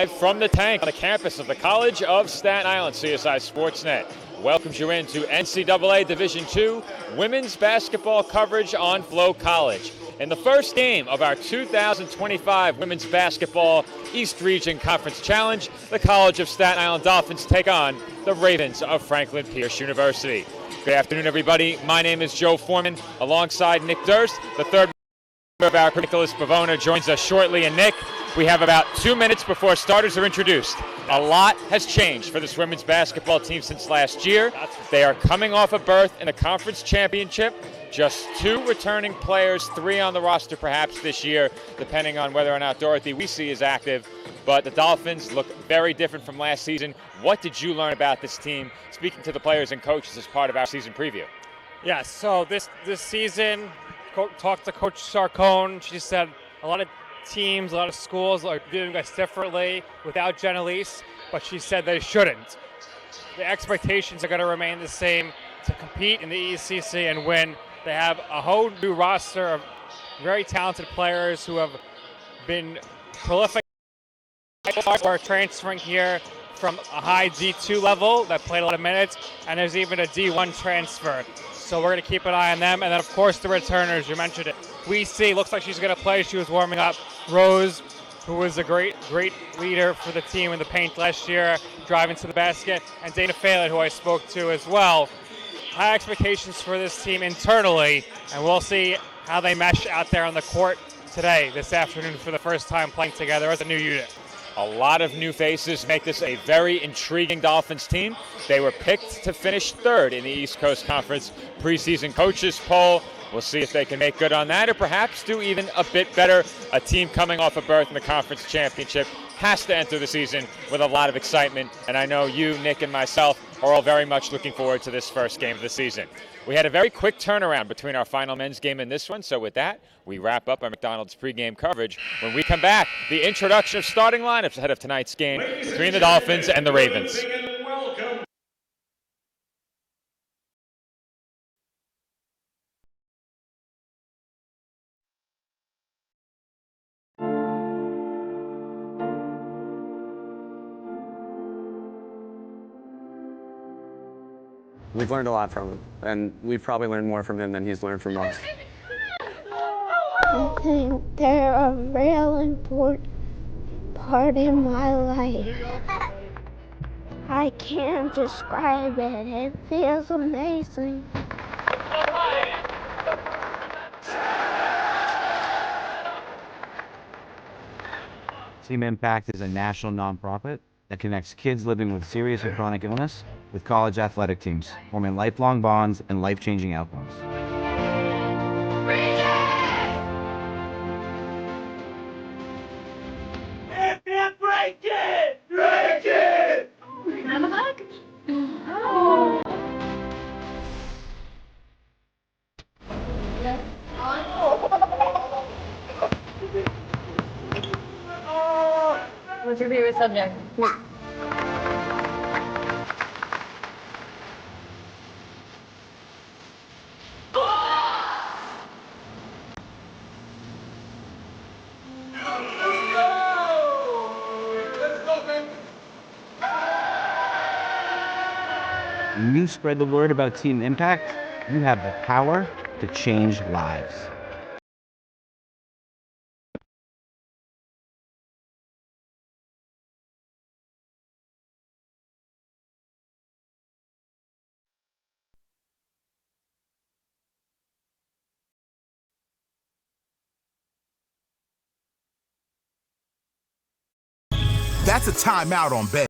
live from the tank on the campus of the College of Staten Island. CSI Sportsnet welcomes you into NCAA Division II women's basketball coverage on Flow College. In the first game of our 2025 Women's Basketball East Region Conference Challenge, the College of Staten Island Dolphins take on the Ravens of Franklin Pierce University. Good afternoon, everybody. My name is Joe Foreman, alongside Nick Durst. The third member of our Nicholas Pavona joins us shortly. And Nick, we have about 2 minutes before starters are introduced. A lot has changed for this women's basketball team since last year. They are coming off a berth in the conference championship. Just 2 returning players, 3 on the roster perhaps this year, depending on whether or not Dorothy Weesey is active. But the Dolphins look very different from last season. What did you learn about this team, speaking to the players and coaches as part of our season preview? Yeah, so this season, talked to Coach Sarcone. She said a lot of teams, a lot of schools are doing this differently without Jen Elise, but she said they shouldn't. The expectations are going to remain the same to compete in the ECC and win. They have a whole new roster of very talented players who have been prolific, are transferring here from a high D2 level that played a lot of minutes, and there's even a D1 transfer. So we're going to keep an eye on them. And then, of course, the returners, you mentioned it. Weesey looks like she's going to play. She was warming up. Rose, who was a great leader for the team in the paint last year, driving to the basket. And Dana Phelan, who I spoke to as well. High expectations for this team internally, and we'll see how they mesh out there on the court today, this afternoon, for the first time playing together as a new unit. A lot of new faces make this a very intriguing Dolphins team. They were picked to finish third in the East Coast Conference preseason coaches poll. We'll see if they can make good on that or perhaps do even a bit better. A team coming off a berth in the conference championship has to enter the season with a lot of excitement, and I know you, Nick, and myself are all very much looking forward to this first game of the season. We had a very quick turnaround between our final men's game and this one, so with that, we wrap up our McDonald's pregame coverage. When we come back, the introduction of starting lineups ahead of tonight's game between the Dolphins and the Ravens. We've learned a lot from him, and we've probably learned more from him than he's learned from us. I think they're a real important part in my life. I can't describe it. It feels amazing. Team Impact is a national nonprofit that connects kids living with serious or chronic illness with college athletic teams, forming lifelong bonds and life-changing outcomes. Break it! Break it! Have a hug? Oh. What's your favorite subject? Nah. When you spread the word about Team Impact, you have the power to change lives. That's a timeout on bet.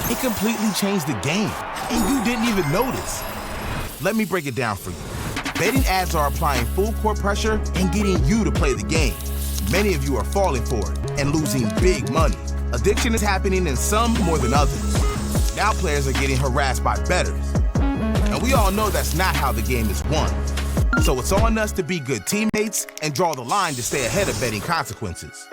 It completely changed the game, and you didn't even notice. Let me break it down for you. Betting ads are applying full court pressure and getting you to play the game. Many of you are falling for it and losing big money. Addiction is happening in some more than others. Now players are getting harassed by bettors. And we all know that's not how the game is won. So it's on us to be good teammates and draw the line to stay ahead of betting consequences.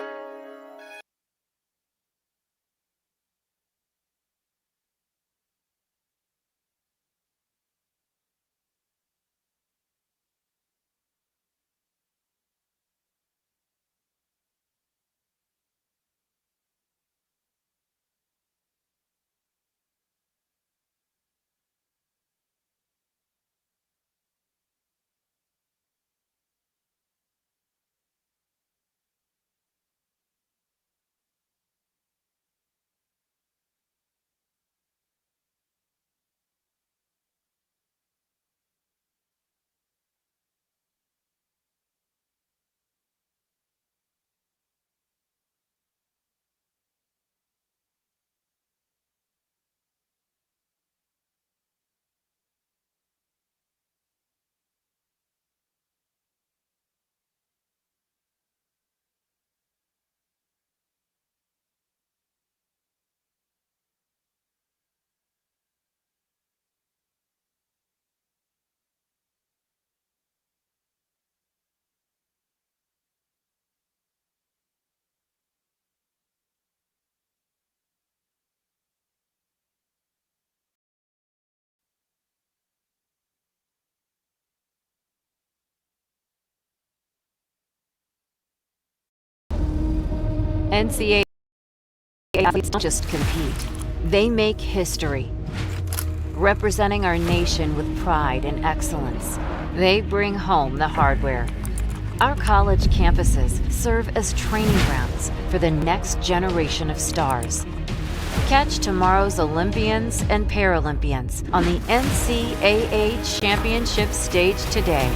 NCAA athletes don't just compete, they make history. Representing our nation with pride and excellence, they bring home the hardware. Our college campuses serve as training grounds for the next generation of stars. Catch tomorrow's Olympians and Paralympians on the NCAA Championship stage today.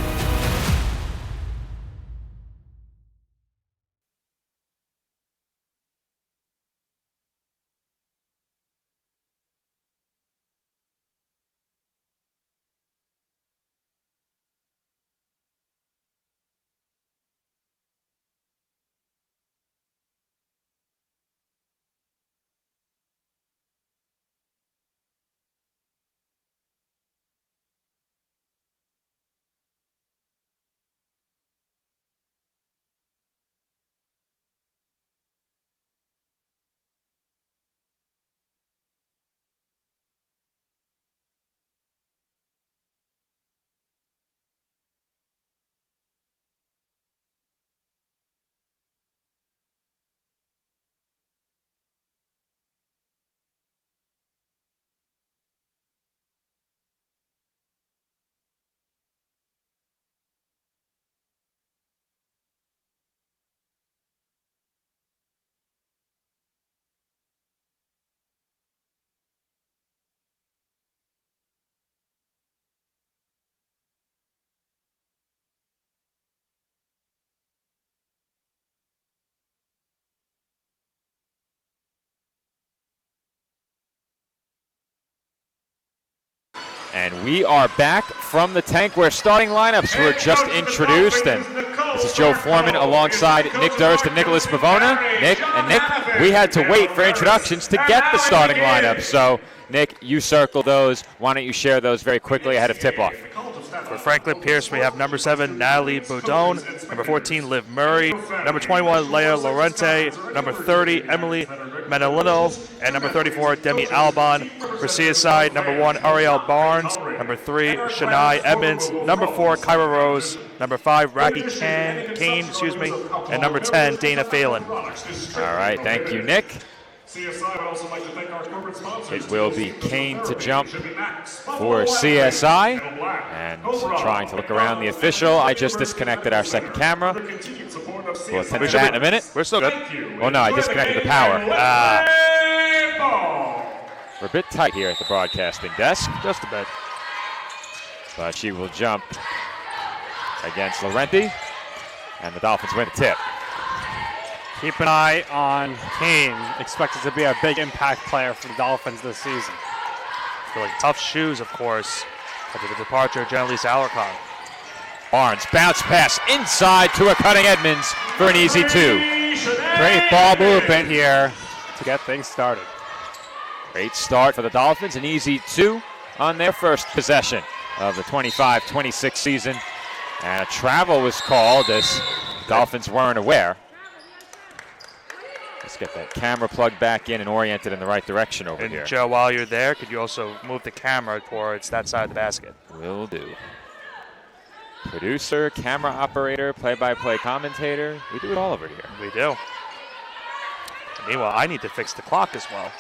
And we are back from the tank where starting lineups were just introduced. And this is Joe Foreman alongside Nick Durst and Nicholas Pavona. Nick, we had to wait for introductions to get the starting lineup. So, Nick, you circled those. Why don't you share those very quickly ahead of tip-off? For Franklin Pierce, we have number 7, Natalie Boudon. Number 14, Liv Murray. Number 21, Leah Lorente. Number 30, Emily Menelino. And number 34, Demi Alban. For CSI, number 1, Ariel Barnes. Number 3, Shania Edmonds. Number 4, Kyra Rose. Number 5, Raki Kane, and number 10, Dana Phelan. All right, thank you, Nick. It will be Kane to jump for CSI. And trying to look around the official. I just disconnected our second camera. We'll attend to that in a minute. We're still good. Oh, no, I disconnected the power. We're a bit tight here at the broadcasting desk. Just a bit. But she will jump against Laurenti. And the Dolphins win the tip. Keep an eye on Kane. Expected to be a big impact player for the Dolphins this season. Feeling tough shoes, of course, after the departure of Jenelise Alarcon. Barnes, bounce pass inside to a cutting Edmonds for an easy 2. Great ball movement here to get things started. Great start for the Dolphins, an easy 2 on their first possession of the 25-26 season. And a travel was called as Dolphins weren't aware. Let's get that camera plugged back in and oriented in the right direction over here. Joe, while you're there, could you also move the camera towards that side of the basket? Will do. Producer, camera operator, play-by-play commentator. We do it all over here. We do. Meanwhile, I need to fix the clock as well.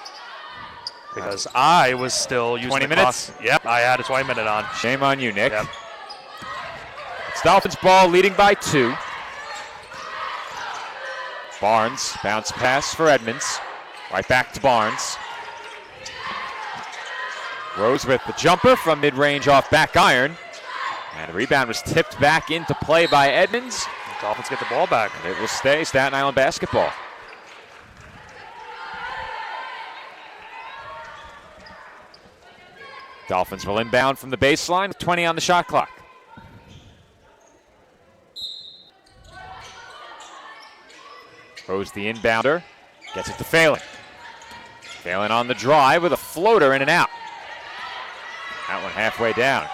Because I was still using 20 the minutes? clock. Yep, I had a 20-minute on. Shame on you, Nick. Yep. It's Dolphins ball leading by 2. Barnes, bounce pass for Edmonds. Right back to Barnes. Rose with the jumper from mid-range off back iron. And the rebound was tipped back into play by Edmonds. The Dolphins get the ball back. It will stay Staten Island basketball. Dolphins will inbound from the baseline with 20 on the shot clock. Rose the inbounder, gets it to Phelan. Phelan on the drive with a floater in and out. That one halfway down.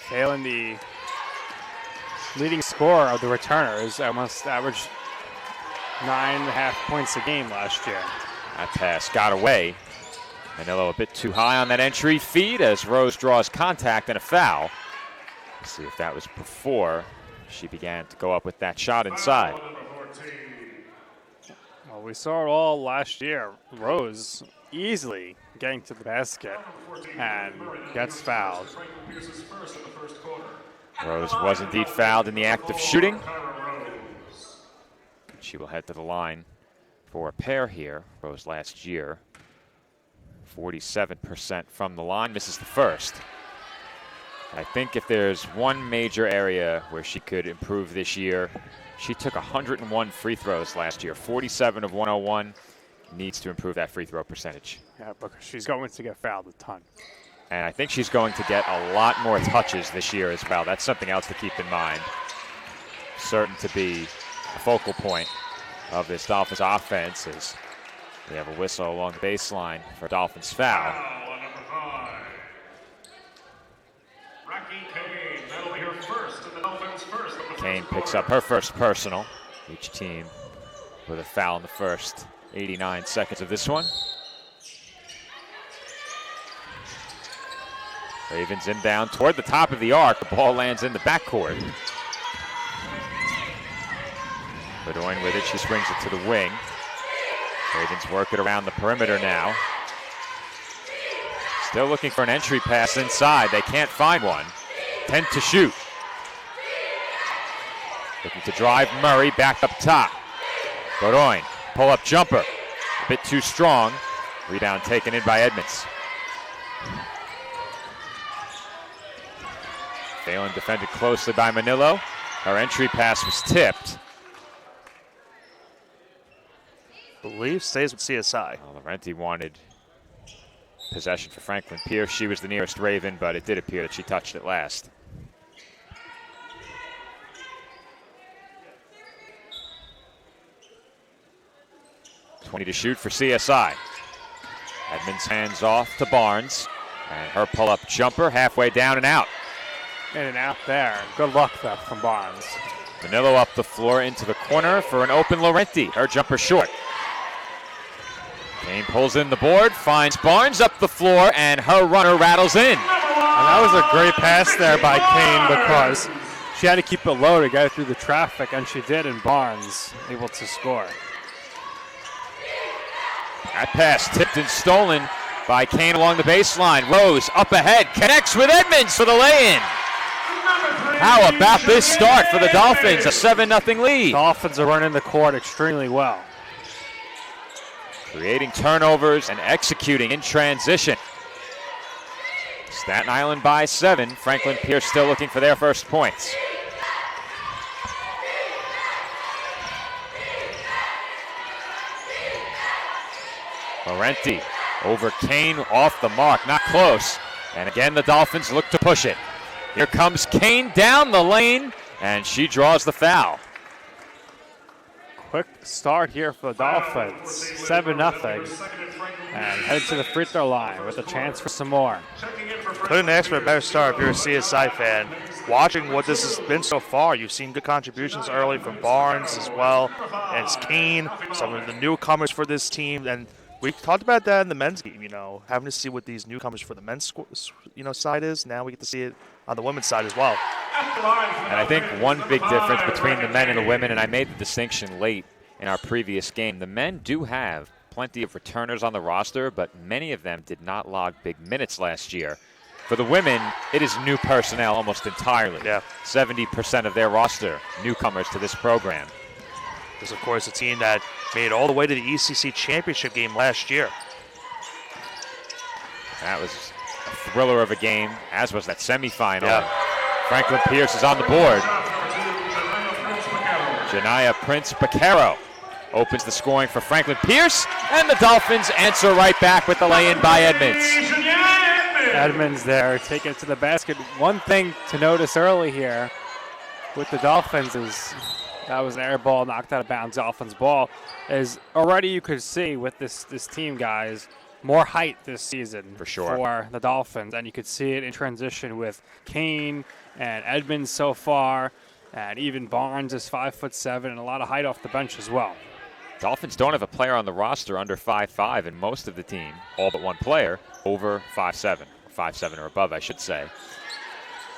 Phelan, the leading scorer of the returners, almost averaged 9.5 points a game last year. That pass got away. Manillo a bit too high on that entry feed as Rose draws contact and a foul. Let's see if that was before she began to go up with that shot inside. Well, we saw it all last year. Rose easily getting to the basket and gets fouled. Rose was indeed fouled in the act of shooting. She will head to the line for a pair here. Rose last year, 47% from the line, misses the first. I think if there's one major area where she could improve this year, she took 101 free throws last year, 47 of 101. Needs to improve that free throw percentage. Yeah, because she's going to get fouled a ton. And I think she's going to get a lot more touches this year as well. That's something else to keep in mind. Certain to be a focal point of this Dolphins offense as we have a whistle along the baseline for a Dolphins foul. Kane picks up her first personal. Each team with a foul in the first 89 seconds of this one. Ravens inbound toward the top of the arc. The ball lands in the backcourt. Bedoin with it, she swings it to the wing. Ravens work it around the perimeter now. Still looking for an entry pass inside. They can't find one. 10 to shoot. Looking to drive Murray back up top. Bedoin, pull-up jumper. A bit too strong. Rebound taken in by Edmonds. Phelan defended closely by Manillo. Her entry pass was tipped. Believe stays with CSI. Well, Laurenti wanted possession for Franklin Pierce. She was the nearest Raven, but it did appear that she touched it last. .20 to shoot for CSI. Edmonds hands off to Barnes. And her pull-up jumper halfway down and out. In and out there. Good luck, though, from Barnes. Manillo up the floor into the corner for an open Laurenti. Her jumper short. Kane pulls in the board, finds Barnes up the floor, and her runner rattles in. And that was a great pass there by Kane because she had to keep it low to get it through the traffic, and she did, and Barnes able to score. That pass tipped and stolen by Kane along the baseline. Rose up ahead, connects with Edmonds for the lay-in. How about this start for the Dolphins? A 7-0 lead. Dolphins are running the court extremely well. Creating turnovers and executing in transition. Staten Island by 7. Franklin Pierce still looking for their first points. Laurenti over Kane, off the mark, not close. And again, the Dolphins look to push it. Here comes Kane down the lane, and she draws the foul. Quick start here for the Dolphins, 7-0, and head to the free throw line with a chance for some more. Couldn't ask for a better start if you're a CSI fan. Watching what this has been so far, you've seen good contributions early from Barnes as well, and it's Kane, some of the newcomers for this team, and we talked about that in the men's game, having to see what these newcomers for the men's side is. Now we get to see it on the women's side as well. And I think one big difference between the men and the women, and I made the distinction late in our previous game, the men do have plenty of returners on the roster, but many of them did not log big minutes last year. For the women, it is new personnel almost entirely. Yeah. 70% of their roster, newcomers to this program. This, of course, a team that made it all the way to the ECC championship game last year. That was a thriller of a game, as was that semifinal. Yeah. Franklin Pierce is on the board. Janiyah Prince-Baquero opens the scoring for Franklin Pierce, and the Dolphins answer right back with the lay-in by Edmonds. Edmonds there, taking it to the basket. One thing to notice early here with the Dolphins is that was an air ball knocked out of bounds, Dolphins ball, is already you could see with this team, guys, more height this season for sure for the Dolphins, and you could see it in transition with Kane and Edmonds so far, and even Barnes is 5'7", and a lot of height off the bench as well. Dolphins don't have a player on the roster under 5'5", and most of the team, all but one player, over 5'7", or 5'7" or above, I should say.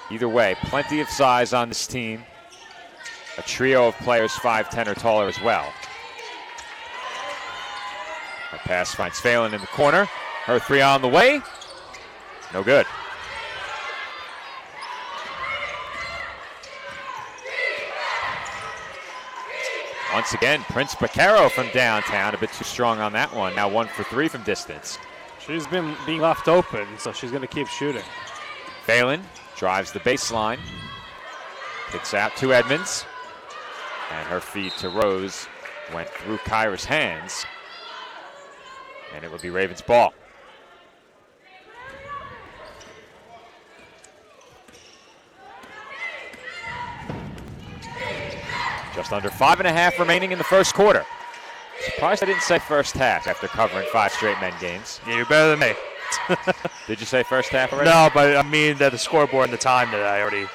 Either way, plenty of size on this team. a trio of players 5'10" or taller as well. Her pass finds Phelan in the corner. Her three on the way. No good. Once again, Prince Baccaro from downtown, a bit too strong on that one. Now 1 for 3 from distance. She's been being left open, so she's going to keep shooting. Phelan drives the baseline, kicks out to Edmonds, and her feed to Rose went through Kyra's hands, and it will be Ravens' ball. Just under 5.5 remaining in the first quarter. Surprised I didn't say first half after covering 5 straight men games. Yeah, you're better than me. Did you say first half already? No, but I mean that the scoreboard and the time that I already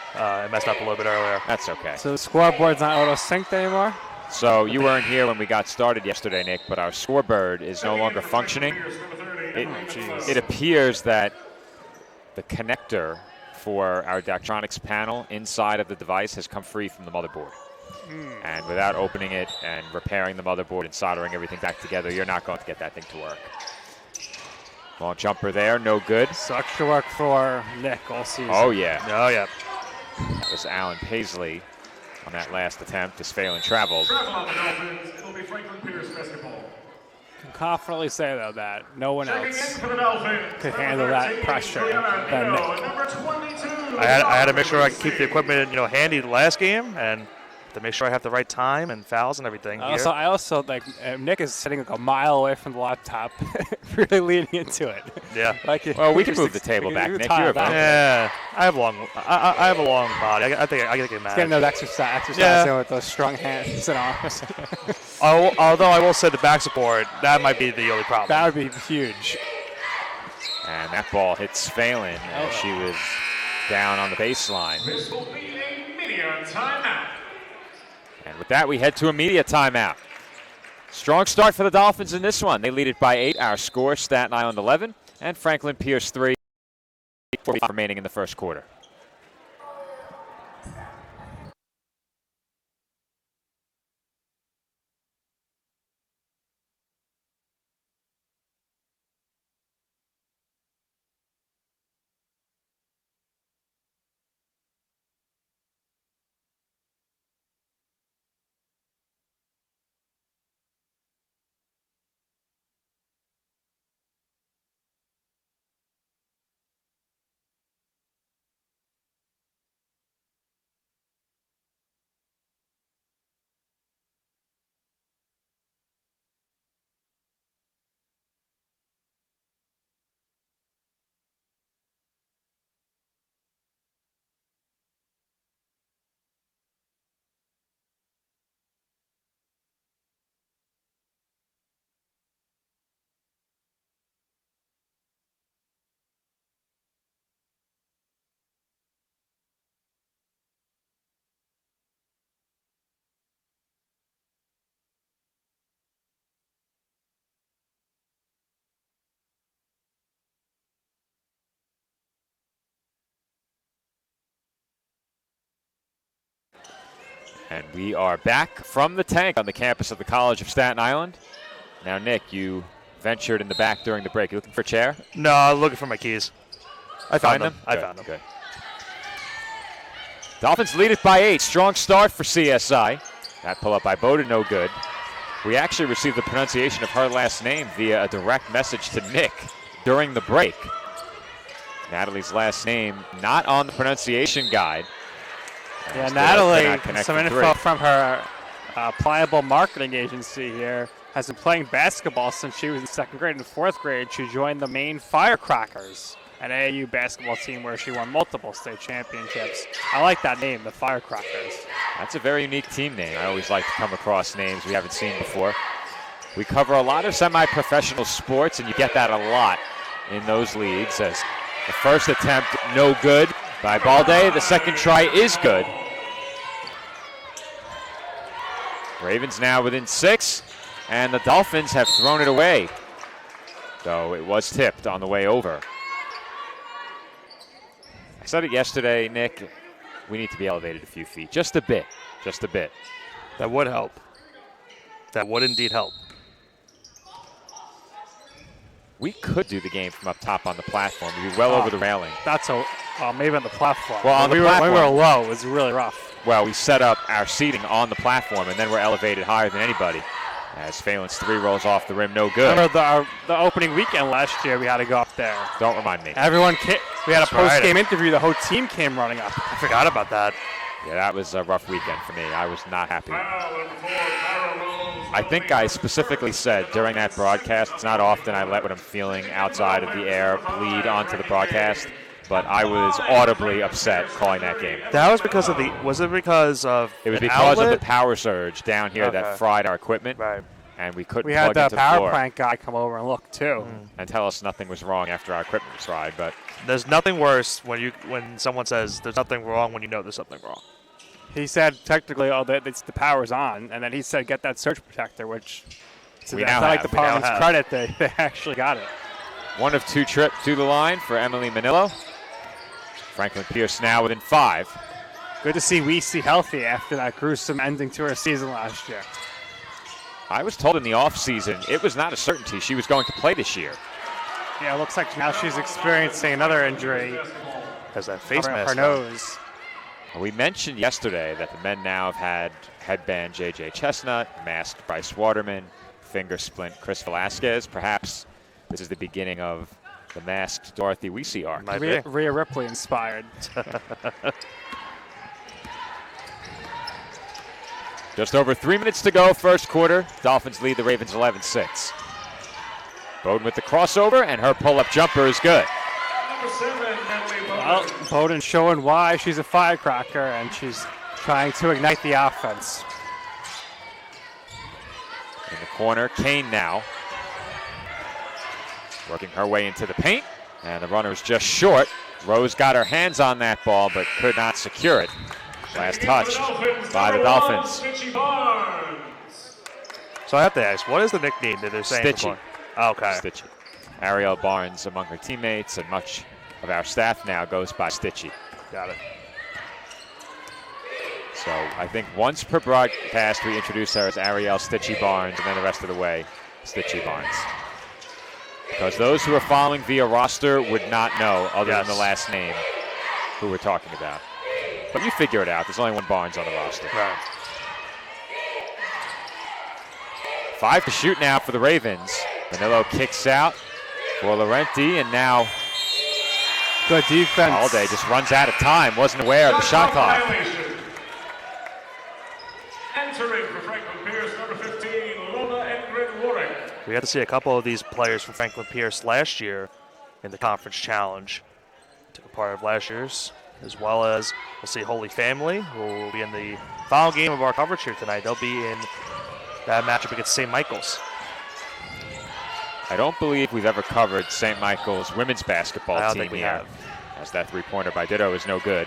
messed up a little bit earlier. That's okay. So the scoreboard's not auto-synced anymore? So you weren't here when we got started yesterday, Nick, but our scoreboard is no longer functioning. It appears that the connector for our Daktronics panel inside of the device has come free from the motherboard. And without opening it and repairing the motherboard and soldering everything back together, you're not going to get that thing to work. Long jumper there, no good. So extra work for Nick all season. Oh, yeah. Oh, yeah. That was Alan Paisley on that last attempt as Phelan traveled. Can confidently say, though, that no one else could handle that pressure than Nick. I had to make sure I could keep the equipment, handy the last game, and to make sure I have the right time and fouls and everything. I also like Nick is sitting like a mile away from the laptop, really leaning into it. Yeah. Well, we can move the table back, Nick. You're about Yeah, I have a long body. I think I get He's mad. getting those exercise with those strong hands and arms. Although I will say the back support, that might be the only problem. That would be huge. And that ball hits Phelan as she was down on the baseline. This will be a media timeout. And with that, we head to a media timeout. Strong start for the Dolphins in this one. They lead it by 8. Our score, Staten Island 11 and Franklin Pierce 3. 4 remaining in the first quarter. And we are back from the tank on the campus of the College of Staten Island. Now, Nick, you ventured in the back during the break. You looking for a chair? No, I'm looking for my keys. I found them. I found them. Good. Dolphins lead it by 8. Strong start for CSI. That pull up by Boda, no good. We actually received the pronunciation of her last name via a direct message to Nick during the break. Natalie's last name not on the pronunciation guide. Yeah, Natalie, some info from her Pliable Marketing Agency here, has been playing basketball since she was in 2nd grade and 4th grade. She joined the Maine Firecrackers, an AAU basketball team where she won multiple state championships. I like that name, the Firecrackers. That's a very unique team name. I always like to come across names we haven't seen before. We cover a lot of semi-professional sports, and you get that a lot in those leagues. As the first attempt, no good by Balde. The second try is good. Ravens now within 6, and the Dolphins have thrown it away, though it was tipped on the way over. I said it yesterday, Nick. we need to be elevated a few feet. Just a bit. Just a bit. That would help. That would indeed help. We could do the game from up top on the platform. We'd be well over the railing. That's maybe on the platform. Well, on the platform. When we were low, it was really rough. Well, we set up our seating on the platform, and then we're elevated higher than anybody. As Phelan's three rolls off the rim, no good. Remember the opening weekend last year, we had to go up there. Don't remind me. We had a post-game interview. The whole team came running up. I forgot about that. Yeah, that was a rough weekend for me. I was not happy. I think I specifically said during that broadcast, it's not often I let what I'm feeling outside of the air bleed onto the broadcast, but I was audibly upset calling that game. That was because of was it because of It was because of the power surge down here that fried our equipment. Right. And we couldn't We had plug into the power floor plant guy come over and look, too. and tell us nothing was wrong after our equipment was fried, but there's nothing worse when someone says there's nothing wrong when you know there's something wrong. He said technically, the power's on, and then he said get that surge protector, which We that's now not like have. the We now department's have. credit. They actually got it. One of two trips to the line for Emily Manillo. Franklin Pierce now within 5. Good to see Weesey healthy after that gruesome ending to her season last year. I was told in the offseason it was not a certainty she was going to play this year. Yeah, it looks like now she's experiencing another injury. Has that face her mask on. nose. We mentioned yesterday that the men now have had headband J.J. Chestnut, masked Bryce Waterman, finger splint Chris Velasquez. Perhaps this is the beginning of the masked Dorothy Weesey arc. Rhea Ripley inspired. Just over 3 minutes to go, first quarter. Dolphins lead the Ravens 11-6. Bowden with the crossover, and her pull-up jumper is good. Well, Bowden showing why she's a firecracker, and she's trying to ignite the offense. In the corner, Kane now. Working her way into the paint, and the runner's just short. Rose got her hands on that ball, but could not secure it. Last touch by the Dolphins. So I have to ask, what is the nickname that they're saying? Stitchy. Okay. Stitchy. Ariel Barnes among her teammates, and much of our staff now goes by Stitchy. Got it. So I think once per broadcast we introduce her as Ariel Stitchy Barnes, and then the rest of the way, Stitchy Barnes. Because those who are following via roster would not know, other than the last name, who we're talking about. But you figure it out. There's only one Barnes on the roster. Right. 5 to shoot now for the Ravens. Manillo kicks out for Laurenti, and now good defense. Alday just runs out of time. Wasn't aware of the shot clock. Entering for Franklin Pierce, number 15, Lona Ingrid Warwick. We had to see a couple of these players from Franklin Pierce last year in the conference challenge. Took a part of last year's, as well as we'll see Holy Family, who will be in the final game of our coverage here tonight. They'll be in that matchup against St. Michael's. I don't believe we've ever covered St. Michael's women's basketball I don't team think we here, have. as that three-pointer by Ditto is no good.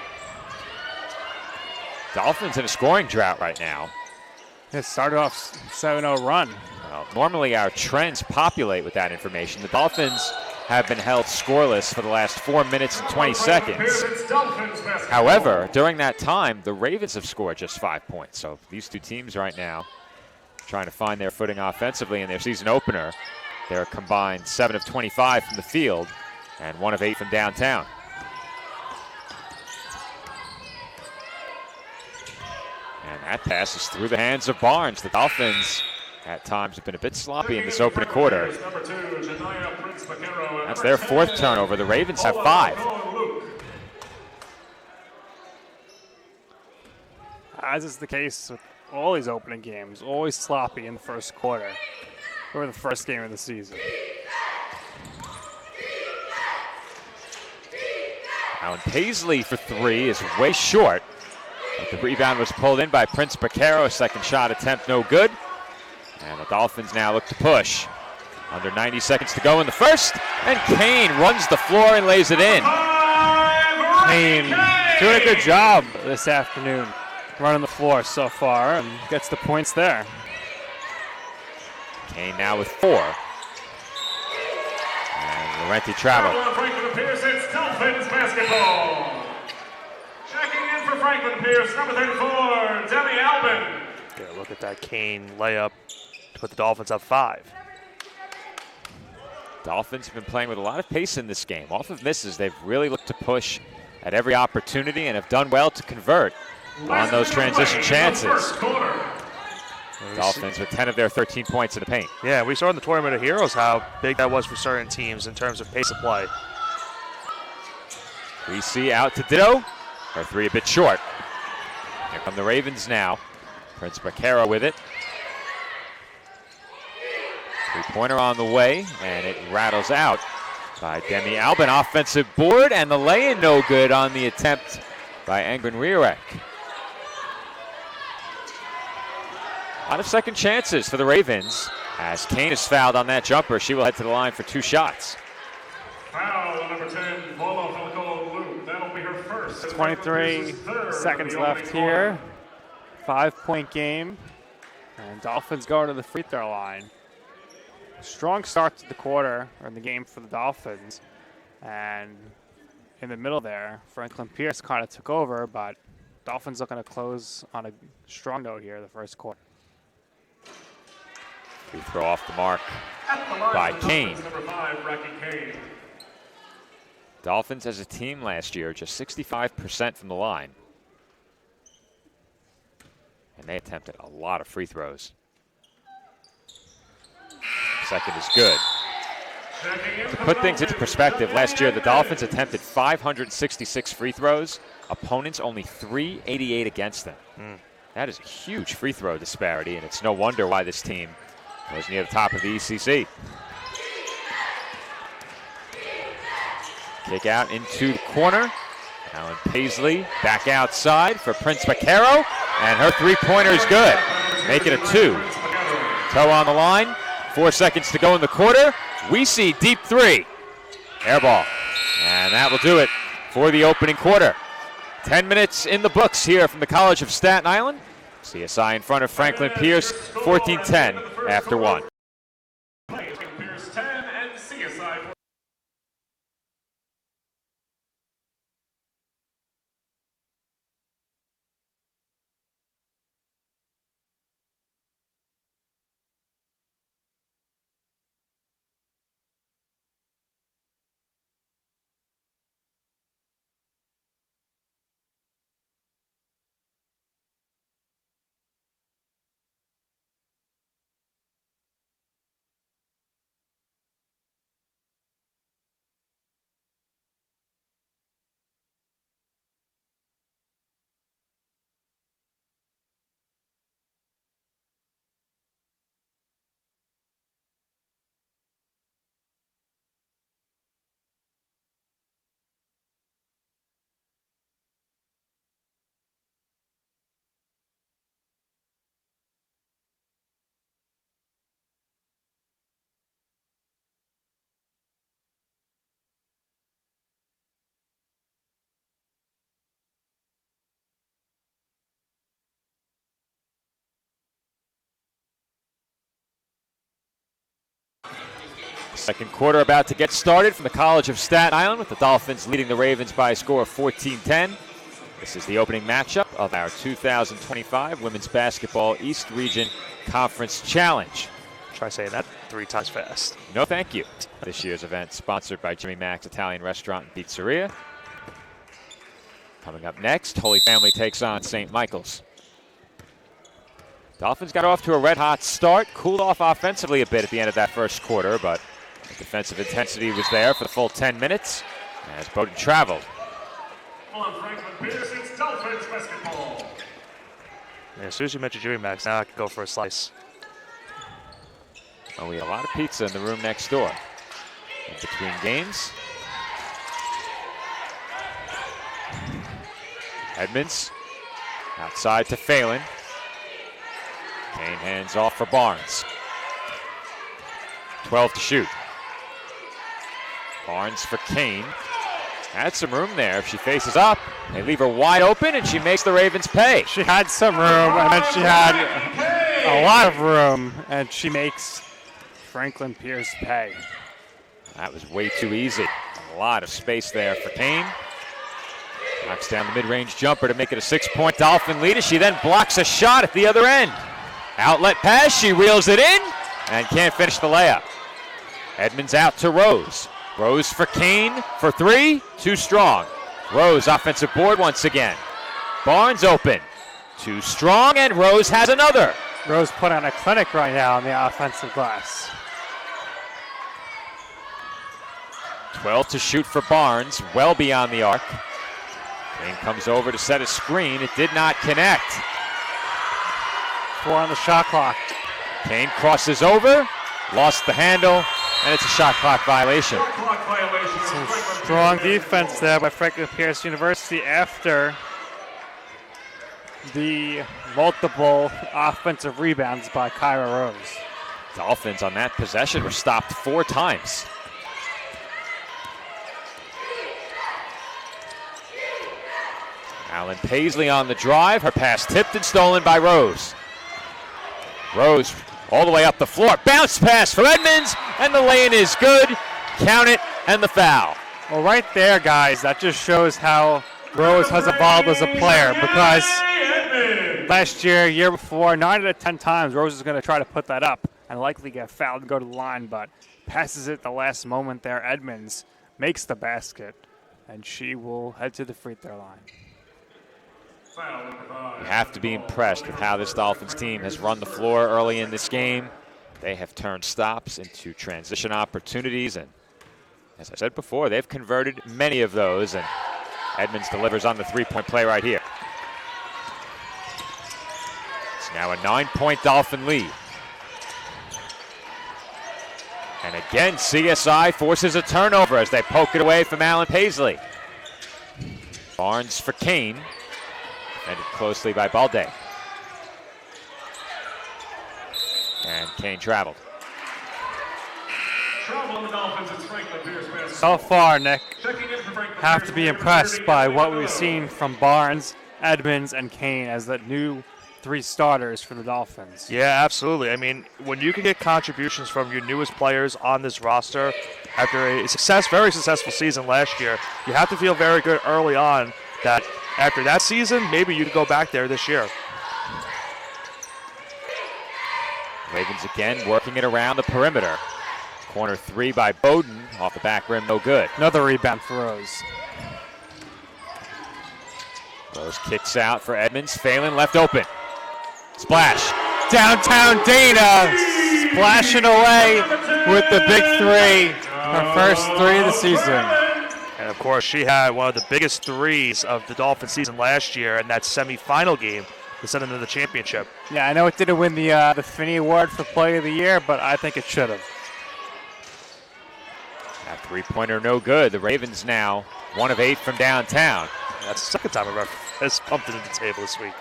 Dolphins in a scoring drought right now. It started off 7-0 run. Well, normally our trends populate with that information. The Dolphins have been held scoreless for the last 4 minutes and 20 seconds. However, during that time, the Ravens have scored just 5 points. So these two teams right now trying to find their footing offensively in their season opener. They're combined 7 of 25 from the field and 1 of 8 from downtown. And that pass is through the hands of Barnes. The Dolphins at times have been a bit sloppy in this opening quarter. That's their 4th turnover. The Ravens have 5. As is the case with all these opening games, always sloppy in the first quarter, or the first game of the season. Alan Paisley for 3 is way short. But the rebound was pulled in by Prince Baquero. Second shot attempt no good. And the Dolphins now look to push. Under 90 seconds to go in the first. And Kane runs the floor and lays it in. Kane doing a good job this afternoon, running the floor so far, and gets the points there. Kane now with 4. And Laurenti travel. Franklin Pierce, it's Dolphins basketball. Checking in for Franklin Pierce, number 34, Demi Albin. Get a look at that Kane layup to put the Dolphins up 5. Dolphins have been playing with a lot of pace in this game. Off of misses, they've really looked to push at every opportunity and have done well to convert on those transition chances. Dolphins with 10 of their 13 points in the paint. Yeah, we saw in the Tournament of Heroes how big that was for certain teams in terms of pace of play. We see out to Ditto. Her three a bit short. Here come the Ravens now. Prince Bacara with it. Three-pointer on the way, and it rattles out by Demi Albin. Offensive board, and the lay-in no good on the attempt by Engren Riorek. A lot of second chances for the Ravens. As Kane is fouled on that jumper, she will head to the line for 2 shots. Foul on number 10, Paula Falcone. That'll be her first. 23 seconds left here. 5-point game. And Dolphins going to the free throw line. Strong start to the quarter, or in the game for the Dolphins. And in the middle there, Franklin Pierce kind of took over, but Dolphins looking to close on a strong note here the first quarter. Free throw off the mark by Kane. Number 5, Rocky Kane. Dolphins as a team last year, just 65% from the line. And they attempted a lot of free throws. Second is good. To put things into perspective, last year the Dolphins attempted 566 free throws. Opponents only 388 against them. That is a huge free throw disparity, and it's no wonder why this team was near the top of the ECC. Kick out into the corner. Alan Paisley back outside for Prince Bacara, and her three-pointer is good. Make it a 2. Toe on the line. 4 seconds to go in the quarter. We see deep 3. Air ball. And that will do it for the opening quarter. 10 minutes in the books here from the College of Staten Island. CSI in front of Franklin Pierce, 14-10 after 1. Pierce 10 and CSI. Second quarter about to get started from the College of Staten Island, with the Dolphins leading the Ravens by a score of 14-10. This is the opening matchup of our 2025 Women's Basketball East Region Conference Challenge. Try saying that 3 times fast. No, thank you. This year's event sponsored by Jimmy Mac's Italian Restaurant and Pizzeria. Coming up next, Holy Family takes on St. Michael's. Dolphins got off to a red-hot start, cooled off offensively a bit at the end of that first quarter, but the defensive intensity was there for the full 10 minutes as Bowdoin traveled. On Franklin Pierce, it's Dolphins basketball. Yeah, as soon as you mentioned Jimmy Mac's, now I can go for a slice. Oh, we have a lot of pizza in the room next door. In between games. Edmonds outside to Phelan. Kane hands off for Barnes. 12 to shoot. Barnes for Kane. Had some room there. If she faces up, they leave her wide open, and she makes the Ravens pay. She had some room, and then she had a lot of room, and she makes Franklin Pierce pay. That was way too easy. A lot of space there for Kane. Knocks down the mid-range jumper to make it a 6-point Dolphin lead as she then blocks a shot at the other end. Outlet pass, she reels it in and can't finish the layup. Edmonds out to Rose. Rose for Kane for three, too strong. Rose offensive board once again. Barnes open, too strong, and Rose has another. Rose put on a clinic right now on the offensive glass. 12 to shoot for Barnes, well beyond the arc. Kane comes over to set a screen. It did not connect. 4 on the shot clock. Kane crosses over, lost the handle, and it's a shot clock violation. Some strong defense there by Franklin Pierce University after the multiple offensive rebounds by Kyra Rose. Dolphins on that possession were stopped 4 times. Alan Paisley on the drive. Her pass tipped and stolen by Rose. Rose all the way up the floor. Bounce pass for Edmonds, and the lay-in is good. Count it, and the foul. Well, right there, guys, that just shows how Rose has evolved as a player, because last year before, 9 out of 10 times, Rose is going to try to put that up and likely get fouled and go to the line, but passes it the last moment there. Edmonds makes the basket, and she will head to the free throw line. You have to be impressed with how this Dolphins team has run the floor early in this game. They have turned stops into transition opportunities, and as I said before, they've converted many of those, and Edmonds delivers on the three-point play right here. It's now a 9-point Dolphin lead. And again, CSI forces a turnover as they poke it away from Alan Paisley. Barnes for Kane. Defended closely by Balde. And Kane traveled. So far, Nick, have to be impressed by what we've seen from Barnes, Edmonds, and Kane as the new 3 starters for the Dolphins. Yeah, absolutely. I mean, when you can get contributions from your newest players on this roster after a very successful season last year, you have to feel very good early on that after that season, maybe you'd go back there this year. Ravens again working it around the perimeter. Corner 3 by Bowden, off the back rim, no good. Another rebound for Rose. Rose kicks out for Edmonds. Phelan left open. Splash. Downtown Dana splashing away with the big 3. Her first 3 of the season. And of course, she had one of the biggest threes of the Dolphins season last year in that semifinal game to send them to the championship. Yeah, I know it didn't win the Finney Award for Player of the Year, but I think it should have. That three-pointer no good. The Ravens now 1 of 8 from downtown. That's the second time a ref has bumped into the table this week.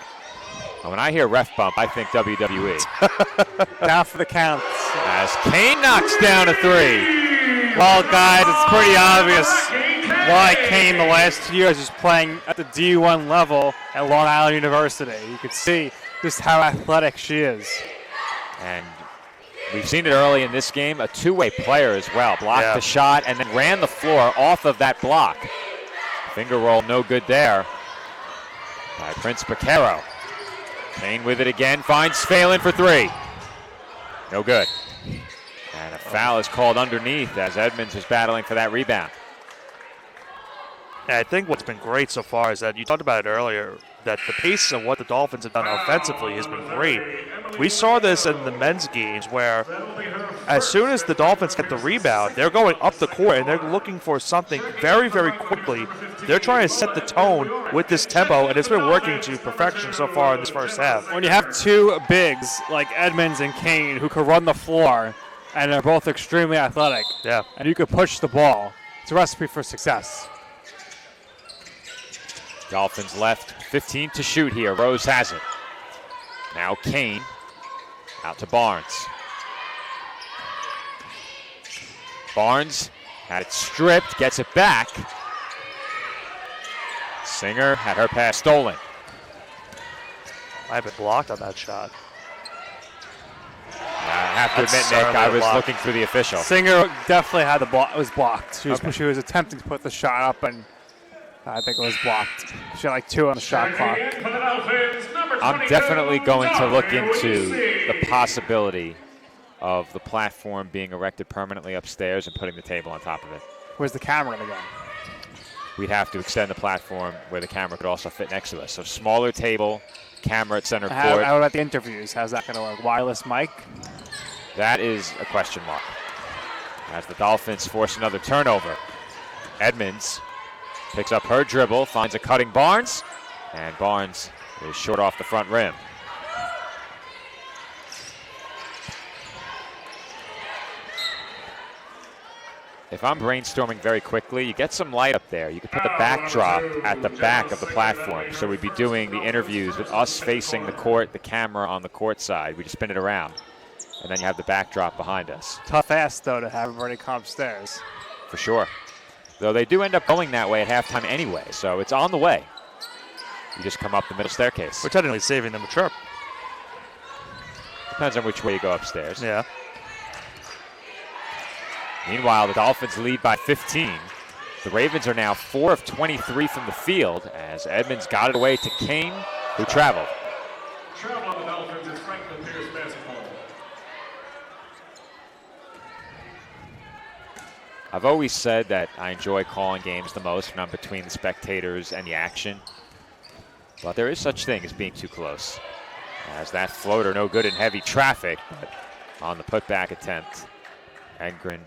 When I hear ref bump, I think WWE. Down for the count. As Kane knocks down a 3. Well, guys, it's pretty obvious why Kane the last 2 years is playing at the D1 level at Long Island University. You could see just how athletic she is. And we've seen it early in this game, a two-way player as well. Blocked the shot and then ran the floor off of that block. Finger roll no good there by Prince Picaro. Kane with it again, finds Phelan for 3. No good. And a foul is called underneath as Edmonds is battling for that rebound. And I think what's been great so far is that you talked about it earlier, that the pace of what the Dolphins have done offensively has been great. We saw this in the men's games where as soon as the Dolphins get the rebound, they're going up the court and they're looking for something very, very quickly. They're trying to set the tone with this tempo, and it's been working to perfection so far in this first half. When you have 2 bigs like Edmonds and Kane who can run the floor and are both extremely athletic, and you can push the ball, it's a recipe for success. Dolphins left 15 to shoot here. Rose has it. Now Kane out to Barnes. Barnes had it stripped, gets it back. Singer had her pass stolen. I have been blocked on that shot. I have to admit, Nick, I was looking through the official. Singer definitely had the ball. It was blocked. She was attempting to put the shot up, and I think it was blocked. She had like 2 on the shot clock. I'm definitely going to look into the possibility of the platform being erected permanently upstairs and putting the table on top of it. Where's the camera going to go? We'd have to extend the platform where the camera could also fit next to us. So smaller table, camera at center court. How about the interviews? How's that going to work? Wireless mic? That is a question mark. As the Dolphins force another turnover. Edmonds picks up her dribble, finds a cutting Barnes, and Barnes is short off the front rim. If I'm brainstorming very quickly, you get some light up there. You could put the backdrop at the back of the platform. So we'd be doing the interviews with us facing the court, the camera on the court side. We just spin it around. And then you have the backdrop behind us. Tough ass, though, to have everybody come upstairs. For sure. Though they do end up going that way at halftime anyway, so it's on the way. You just come up the middle staircase. We're technically saving them a trip. Depends on which way you go upstairs. Yeah. Meanwhile, the Dolphins lead by 15. The Ravens are now 4 of 23 from the field as Edmonds got it away to Kane, who traveled. Travel on the Dolphins is Franklin Pierce basketball. I've always said that I enjoy calling games the most when I'm between the spectators and the action. But there is such thing as being too close. As that floater no good in heavy traffic, but on the putback attempt, Engren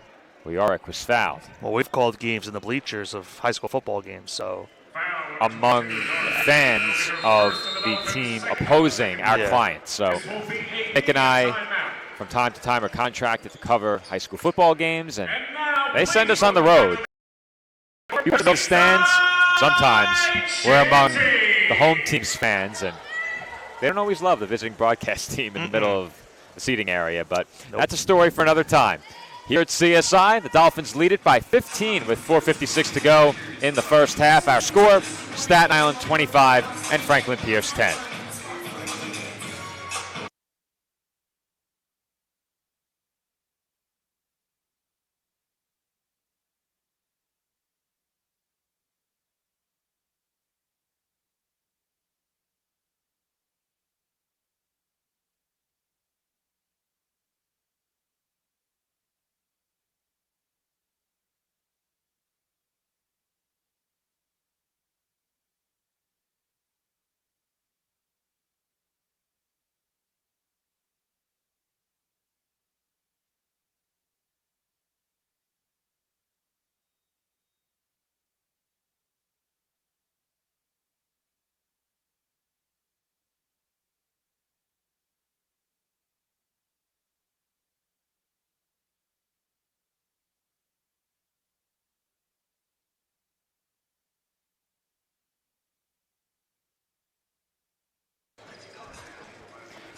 Leoric was fouled. Well, we've called games in the bleachers of high school football games, so. Among fans of the team opposing our clients. So Nick and I, from time to time, are contracted to cover high school football games, and they send us on the road. We put those stands. Sometimes we're among the home team's fans, and they don't always love the visiting broadcast team in the middle of the seating area, but that's a story for another time. Here at CSI, the Dolphins lead it by 15 with 4:56 to go in the first half. Our score, Staten Island 25 and Franklin Pierce 10.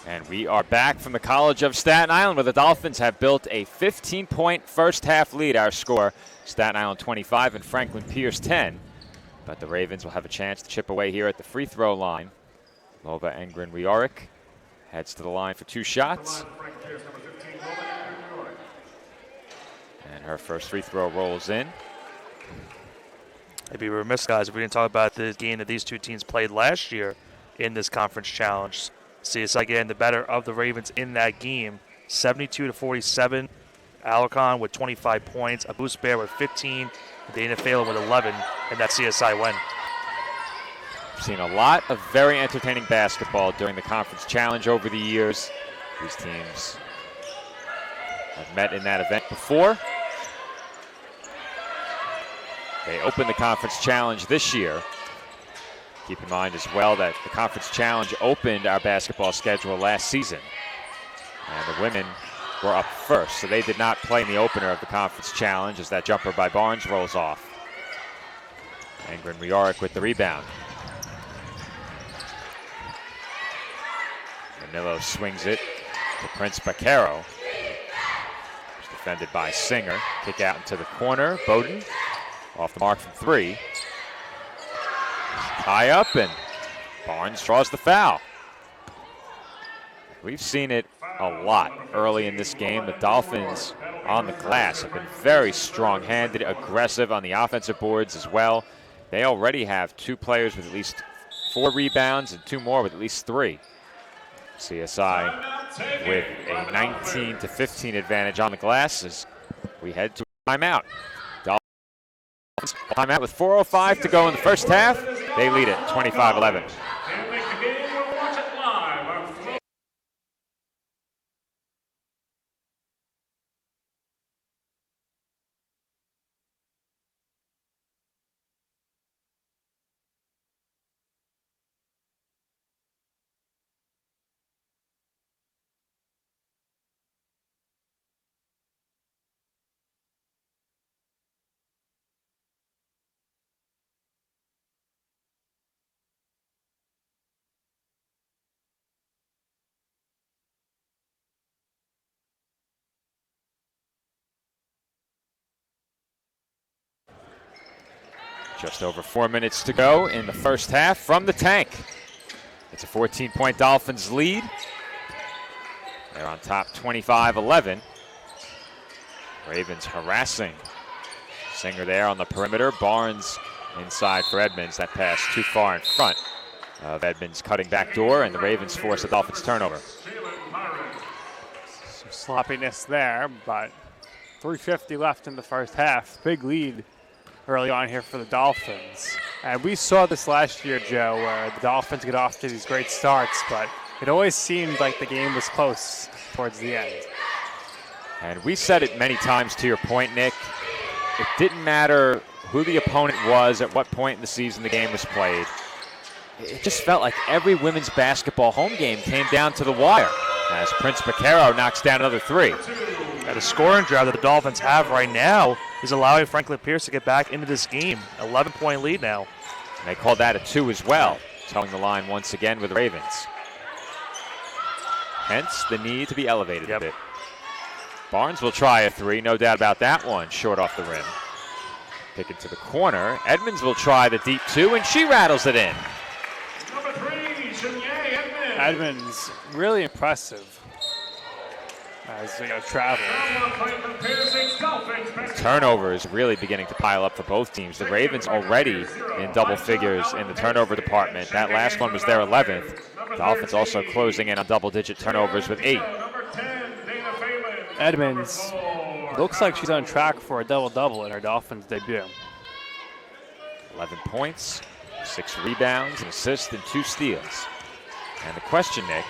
And we are back from the College of Staten Island, where the Dolphins have built a 15-point first-half lead. Our score, Staten Island 25 and Franklin Pierce 10. But the Ravens will have a chance to chip away here at the free throw line. Lova Engren Leoric heads to the line for 2 shots. And her first free throw rolls in. I'd be remiss, guys, if we didn't talk about the game that these two teams played last year in this conference challenge. CSI getting the better of the Ravens in that game, 72-47. Alarcon with 25 points, Abus Bear with 15, Dana Phelan with 11, and that CSI win. We've seen a lot of very entertaining basketball during the conference challenge over the years. These teams have met in that event before. They opened the conference challenge this year. Keep in mind as well that the conference challenge opened our basketball schedule last season. And the women were up first, so they did not play in the opener of the conference challenge as that jumper by Barnes rolls off. Engren Leoric with the rebound. Manillo swings it to Prince Baquero. It's defended by Singer. Kick out into the corner. Bowden off the mark from 3. Tie up, and Barnes draws the foul. We've seen it a lot early in this game. The Dolphins on the glass have been very strong-handed, aggressive on the offensive boards as well. They already have 2 players with at least 4 rebounds and 2 more with at least 3. CSI with a 19-15 advantage on the glass as we head to a timeout. Dolphins timeout with 4:05 to go in the first half. They lead it 25-11. Just over 4 minutes to go in the first half from the tank. It's a 14-point Dolphins lead. They're on top 25-11. Ravens harassing. Singer there on the perimeter. Barnes inside for Edmonds. That pass too far in front of Edmonds cutting back door, and the Ravens force a Dolphins turnover. Some sloppiness there, but 3:50 left in the first half. Big lead early on here for the Dolphins. And we saw this last year, Joe, where the Dolphins get off to these great starts, but it always seemed like the game was close towards the end. And we said it many times, to your point, Nick. It didn't matter who the opponent was, at what point in the season the game was played. It just felt like every women's basketball home game came down to the wire as Prince Baquero knocks down another 3. The scoring drive that the Dolphins have right now is allowing Franklin Pierce to get back into this game. 11-point lead now. And they called that a 2 as well, towing the line once again with the Ravens. Hence the need to be elevated a bit. Barnes will try a 3, no doubt about that one, short off the rim. Pick it to the corner. Edmonds will try the deep 2, and she rattles it in. Number 3, Shanye Edmonds. Edmonds, really impressive as they travel. Turnover is really beginning to pile up for both teams. The Ravens already in double figures in the turnover department. That last one was their 11th. Dolphins also closing in on double-digit turnovers with 8. Edmonds looks like she's on track for a double-double in her Dolphins debut. 11 points, 6 rebounds, an assist, and 2 steals. And the question, Nick,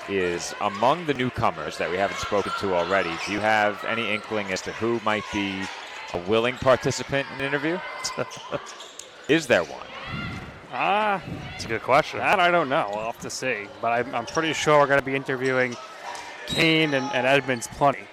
is among the newcomers that we haven't spoken to already, do you have any inkling as to who might be a willing participant in an interview? Is there one? It's a good question. That I don't know. We'll have to see. But I'm pretty sure we're going to be interviewing Kane and Edmonds plenty.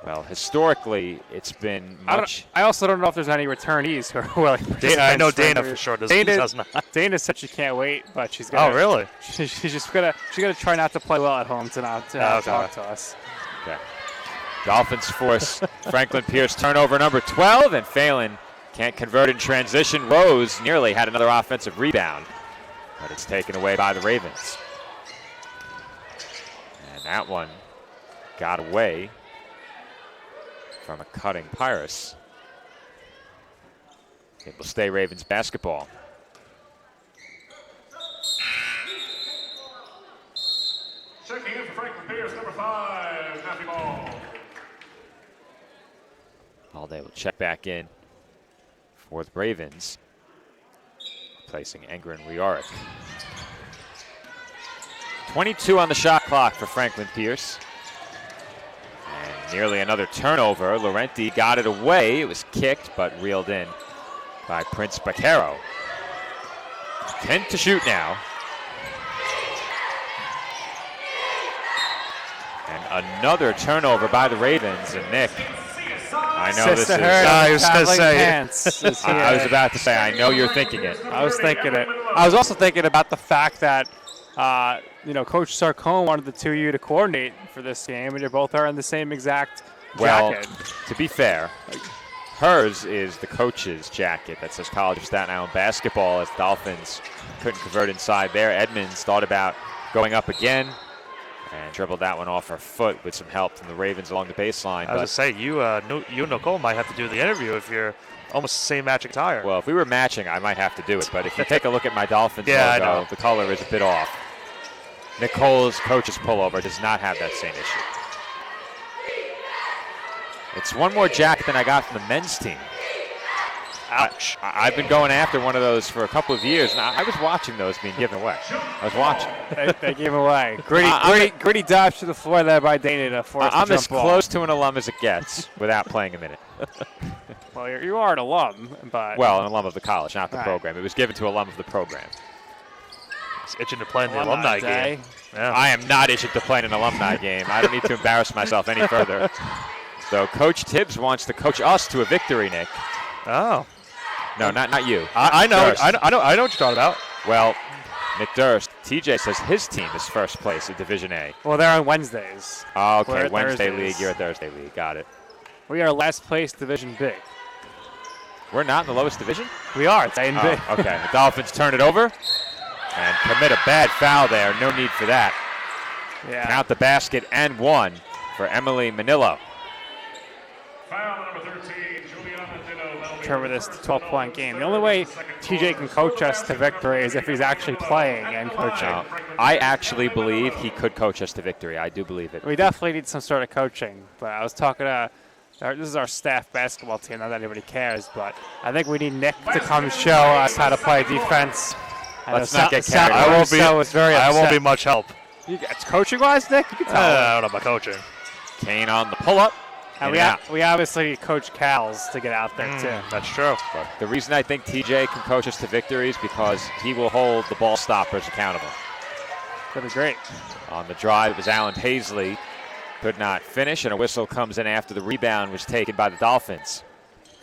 Well, historically, it's been much. I also don't know if there's any returnees who are willing. I know Dana for sure does not. Dana said she can't wait, but she's gonna. Oh, really? She's just gonna try not to play well at home to not talk to us. Okay. Dolphins force Franklin Pierce turnover number 12, and Phelan can't convert in transition. Rose nearly had another offensive rebound, but it's taken away by the Ravens. And that one got away from a cutting Pyrus. It will stay Ravens basketball. Checking in for Franklin Pierce, number 5, Matthew Ball. Holiday will check back in for the Ravens, replacing Engren Rioric. 22 on the shot clock for Franklin Pierce. And nearly another turnover. Laurenti got it away. It was kicked, but reeled in by Prince Baquero. 10 to shoot now. And another turnover by the Ravens. And Nick, I know this is. I was going to say. I was about to say, I know you're thinking it. I was thinking it. I was also thinking about the fact that, Coach Sarcone wanted the 2 of you to coordinate for this game, and you both are in the same exact jacket. Well, to be fair, hers is the coach's jacket that says College of Staten Island basketball, as Dolphins couldn't convert inside there. Edmonds thought about going up again and dribbled that one off her foot with some help from the Ravens along the baseline. I was going to say, you and Nicole might have to do the interview if you're almost the same matching attire. Well, if we were matching, I might have to do it. But if you take a look at my Dolphins Yeah, logo, the color is a bit off. Nicole's coach's pullover does not have that same issue. It's one more jacket than I got from the men's team. Ouch. I've been going after one of those for a couple of years, and I was watching those being given away. I was watching. They gave him away. Gritty dives to the floor there by Dana to force I'm the as jump close to an alum as it gets without playing a minute. Well, you are an alum, but... Well, an alum of the college, not the Right. program. It was given to alum of the program. He's itching to play in the alumni day. game. Yeah. I am not itching to play in an alumni game. I don't need to embarrass myself any further. So Coach Tibbs wants to coach us to a victory, Nick. Oh. No, not you. I know. Durst. I know what you're talking about. Well, Nick Durst, TJ says his team is first place in Division A. Well, they're on Wednesdays. Oh, We're okay, at Wednesday Thursdays. League, you're at Thursday League. Got it. We are last place Division B. We're not in the lowest division? We are. It's A and B. Oh, okay. The Dolphins turn it over and commit a bad foul there. No need for that. Yeah. Count the basket and one for Emily Manillo. Foul number 13, Juliana Dino. Trevor, this 12-point game. The only way TJ can coach us to victory is if he's actually playing and coaching. No, I actually believe he could coach us to victory. I do believe it. We definitely need some sort of coaching. But I was talking to this is our staff basketball team. Not that anybody cares, but I think we need Nick to come show us how to play defense. Let's not get carried away. I won't be much help. It's coaching-wise, Nick. You can tell. I don't know about coaching. Kane on the pull-up. And we obviously coach Cal's to get out there, too. That's true. But the reason I think TJ can coach us to victory is because he will hold the ball stoppers accountable. That'd be great. On the drive, it was Alan Paisley. Could not finish, and a whistle comes in after the rebound was taken by the Dolphins.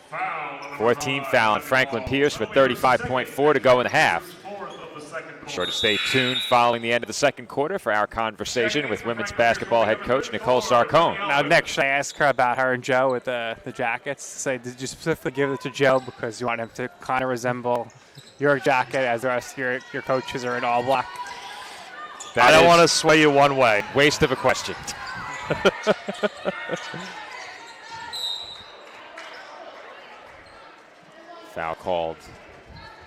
14th foul on Franklin Pierce with 35.4 to go in the half. Be sure to stay tuned following the end of the second quarter for our conversation with women's basketball head coach Nicole Sarcone. Now, Nick, should I ask her about her and Joe with the jackets? Say, did you specifically give it to Joe because you want him to kind of resemble your jacket as the rest of your coaches are in all black? That I don't is want to sway you one way. Waste of a question. Foul called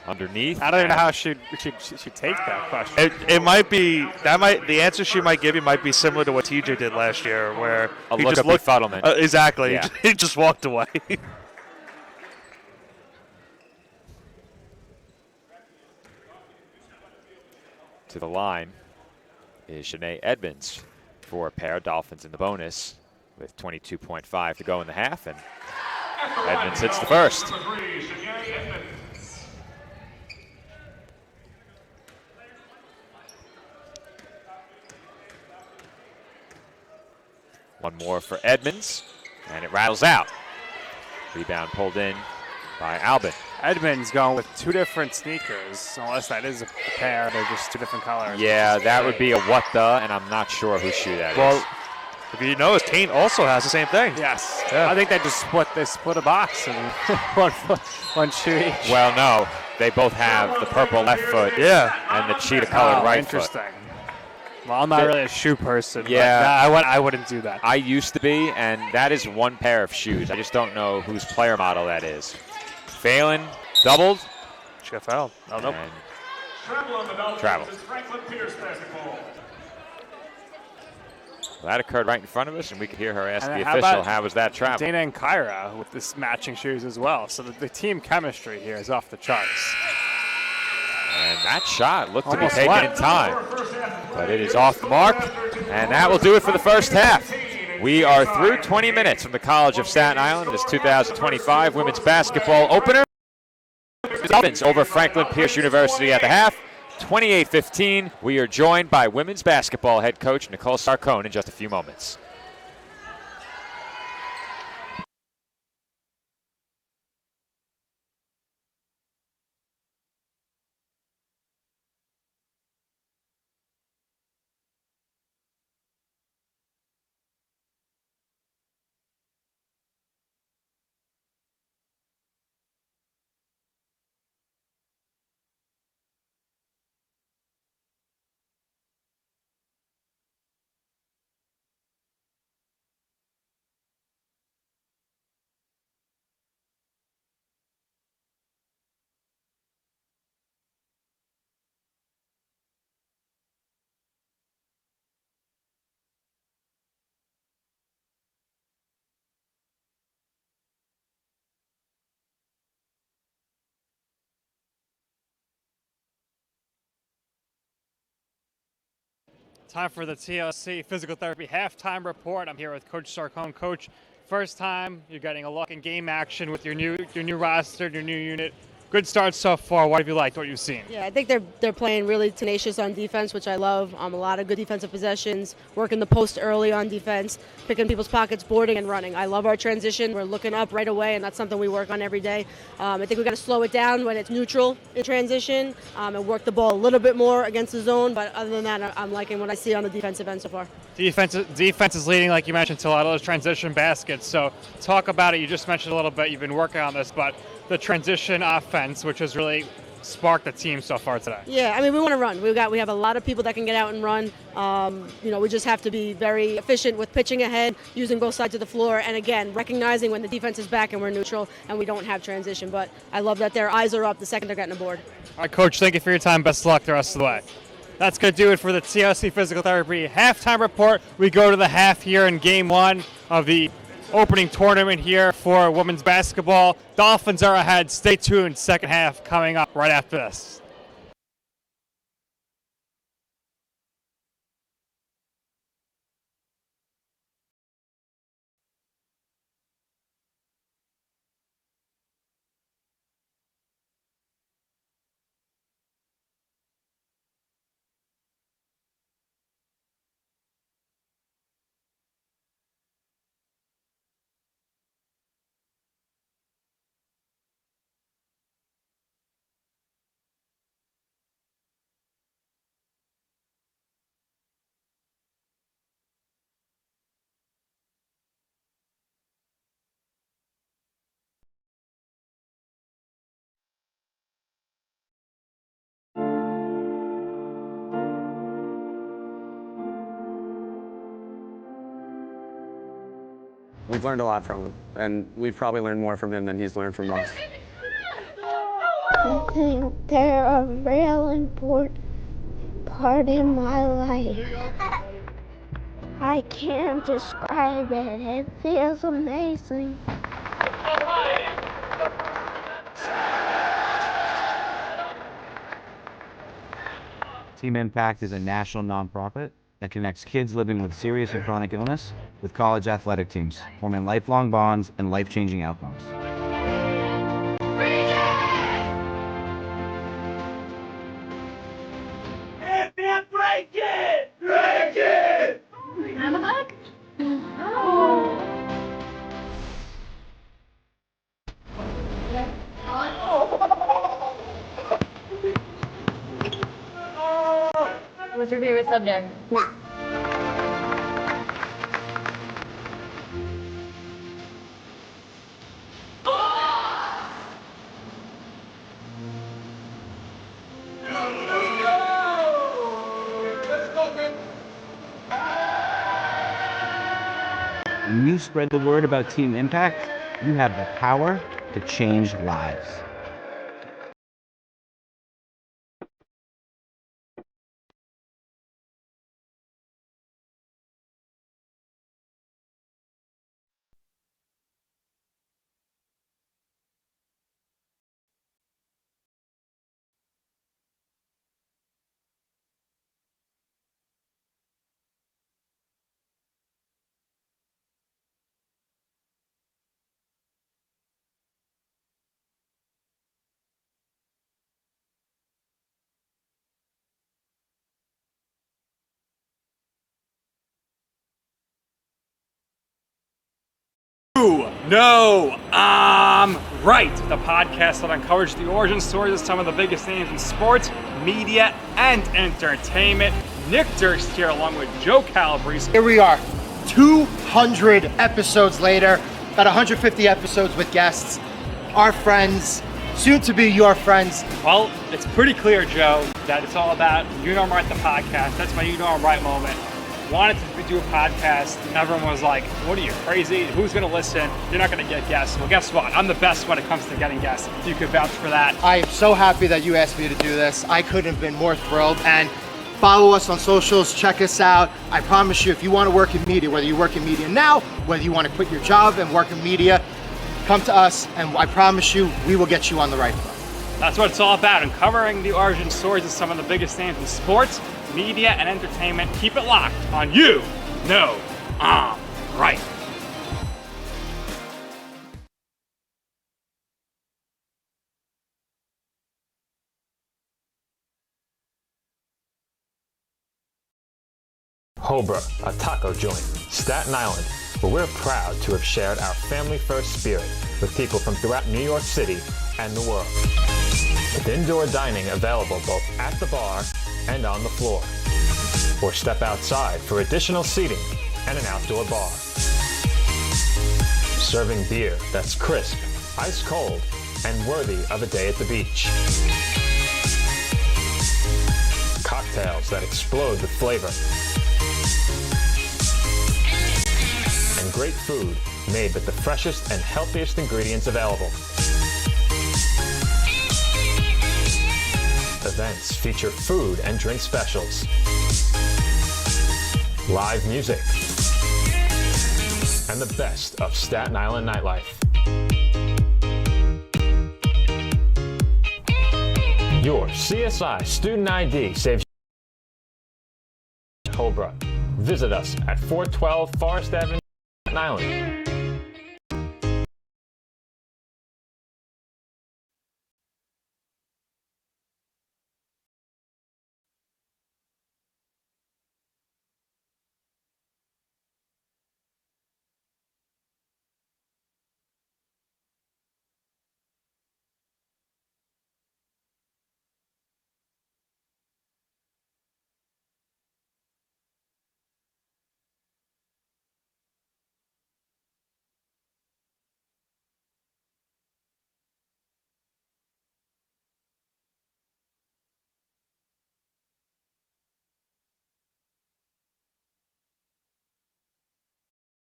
underneath. I don't even know how she'd take that question. It might be the answer she might give you might be similar to what TJ did last year, where A he look just of befuddlement. Exactly. Yeah. He just walked away. To the line is Shanae Edmonds for a pair. Dolphins in the bonus with 22.5 to go in the half, and Edmonds hits the first. One more for Edmonds, and it rattles out. Rebound pulled in by Albin. Edmonds going with two different sneakers, unless that is a pair. They're just two different colors. Yeah, that would be a what the, and I'm not sure whose shoe that is. Well, if you notice, Kane also has the same thing. Yes. Yeah. I think they just split a box and one shoe each. Well, no, they both have the purple left foot and the cheetah colored right interesting. foot. Well, I'm not really a shoe person. Yeah. But I wouldn't do that. I used to be, and that is one pair of shoes. I just don't know whose player model that is. Phelan doubled. She got fouled. Oh, nope. And Travel on the Dolphins. Travel. It's Franklin Pierce basketball. that occurred right in front of us, and we could hear her ask And the how official, about how was that travel? Dana and Kyra with this matching shoes as well. So the team chemistry here is off the charts. And that shot looked to be Almost taken went. in time, but it is off the mark, and that will do it for the first half. We are through 20 minutes from the College of Staten Island, this 2025 women's basketball opener. Dolphins over Franklin Pierce University at the half, 28-15. We are joined by women's basketball head coach Nicole Sarcone in just a few moments. Time for the TLC Physical Therapy Halftime Report. I'm here with Coach Sarcone. Coach, first time you're getting a look in game action with your new roster, your new unit. Good start so far. What have you liked? What you've seen? Yeah, I think they're playing really tenacious on defense, which I love. A lot of good defensive possessions, working the post early on defense, picking people's pockets, boarding and running. I love our transition. We're looking up right away, and that's something we work on every day. I think we got to slow it down when it's neutral in transition and work the ball a little bit more against the zone. But other than that, I'm liking what I see on the defensive end so far. Defense is leading, like you mentioned, to a lot of those transition baskets. So talk about it. You just mentioned a little bit. You've been working on this, but the transition offense, which has really sparked the team so far today. Yeah, I mean, we want to run. We have a lot of people that can get out and run. We just have to be very efficient with pitching ahead, using both sides of the floor, and again, recognizing when the defense is back and we're neutral and we don't have transition. But I love that their eyes are up the second they're getting aboard. All right, Coach, thank you for your time. Best of luck the rest of the way. That's going to do it for the TLC Physical Therapy Halftime Report. We go to the half here in Game 1 of the opening tournament here for women's basketball. Dolphins are ahead. Stay tuned. Second half coming up right after this. We've learned a lot from him, and we've probably learned more from him than he's learned from us. I think they're a real important part in my life. I can't describe it. It feels amazing. Team Impact is a national nonprofit that connects kids living with serious and chronic illness with college athletic teams, forming lifelong bonds and life-changing outcomes. Break it! Break it! Have a hug? Oh. What's your favorite subject? Now, When you spread the word about Team Impact, you have the power to change lives. No, I'm right. The podcast that uncovers the origin stories of some of the biggest names in sports, media, and entertainment. Nick Durst here along with Joe Calabrese. Here we are, 200 episodes later, about 150 episodes with guests, our friends, soon to be your friends. Well, it's pretty clear, Joe, that it's all about You Know I'm Right, the podcast. That's my You Know I'm Right moment. Wanted to do a podcast, and everyone was like, what are you, crazy? Who's going to listen? You're not going to get guests. Well, guess what? I'm the best when it comes to getting guests. You could vouch for that. I am so happy that you asked me to do this. I couldn't have been more thrilled. And follow us on socials, check us out. I promise you, if you want to work in media, whether you work in media now, whether you want to quit your job and work in media, come to us, and I promise you, we will get you on the right foot. That's what it's all about, uncovering the origin stories of some of the biggest names in sports, media, and entertainment. Keep it locked on You Know I'm Right. Hobra, a taco joint, Staten Island, where we're proud to have shared our family-first spirit with people from throughout New York City and the world. With indoor dining available both at the bar and on the floor. Or step outside for additional seating and an outdoor bar. Serving beer that's crisp, ice cold, and worthy of a day at the beach. Cocktails that explode with flavor. And great food made with the freshest and healthiest ingredients available. Events feature food and drink specials, live music, and the best of Staten Island nightlife. Your CSI student ID saves Cobra. Visit us at 412 Forest Avenue, Staten Island.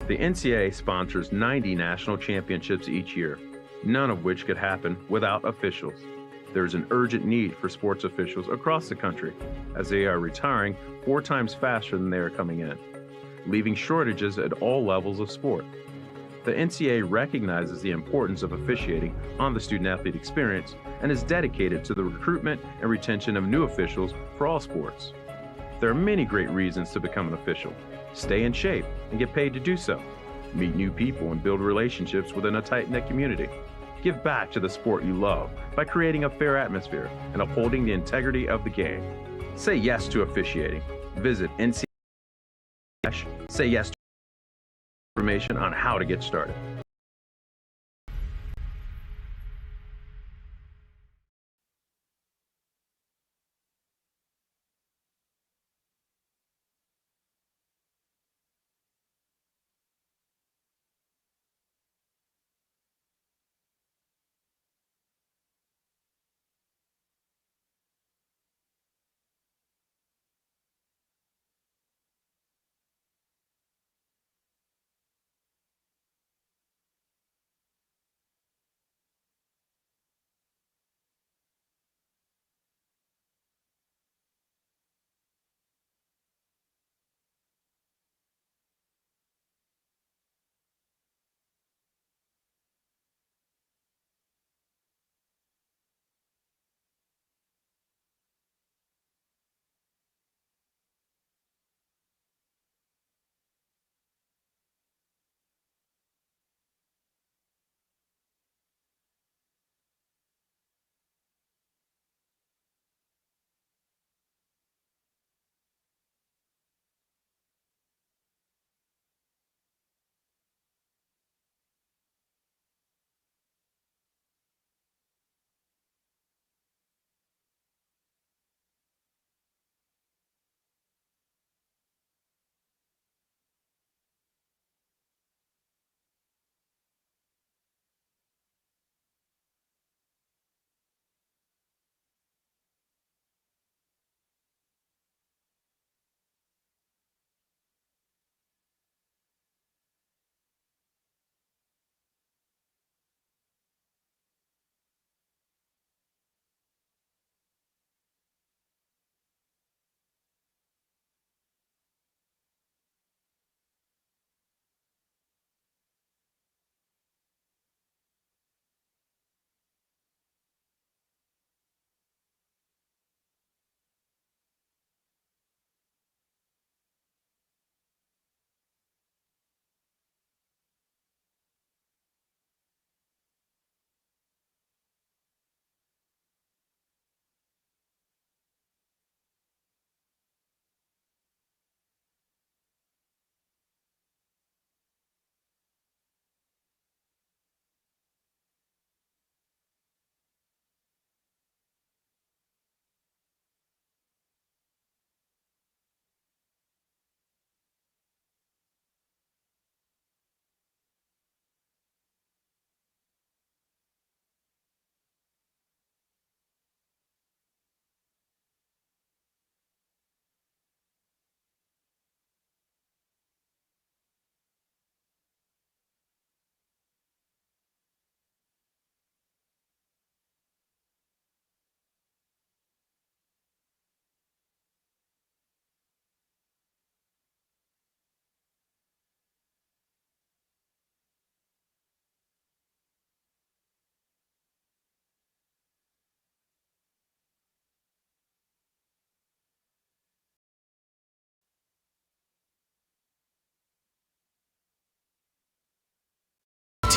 The NCAA sponsors 90 national championships each year, none of which could happen without officials. There is an urgent need for sports officials across the country, as they are retiring 4 times faster than they are coming in, leaving shortages at all levels of sport. The NCAA recognizes the importance of officiating on the student-athlete experience and is dedicated to the recruitment and retention of new officials for all sports. There are many great reasons to become an official. Stay in shape and get paid to do so. Meet new people and build relationships within a tight-knit community. Give back to the sport you love by creating a fair atmosphere and upholding the integrity of the game. Say yes to officiating. Visit NCAA. Say yes to information on how to get started.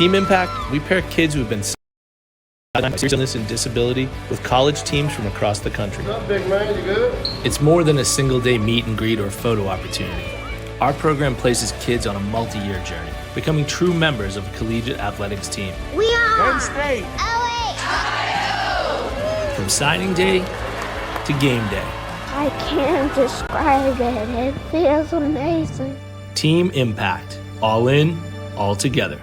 Team Impact, we pair kids who have been by serious illness and disability with college teams from across the country. What's up, big man? You good? It's more than a single-day meet and greet or photo opportunity. Our program places kids on a multi-year journey, becoming true members of a collegiate athletics team. We are Penn State. From signing day to game day. I can't describe it. It feels amazing. Team Impact. All in, all together.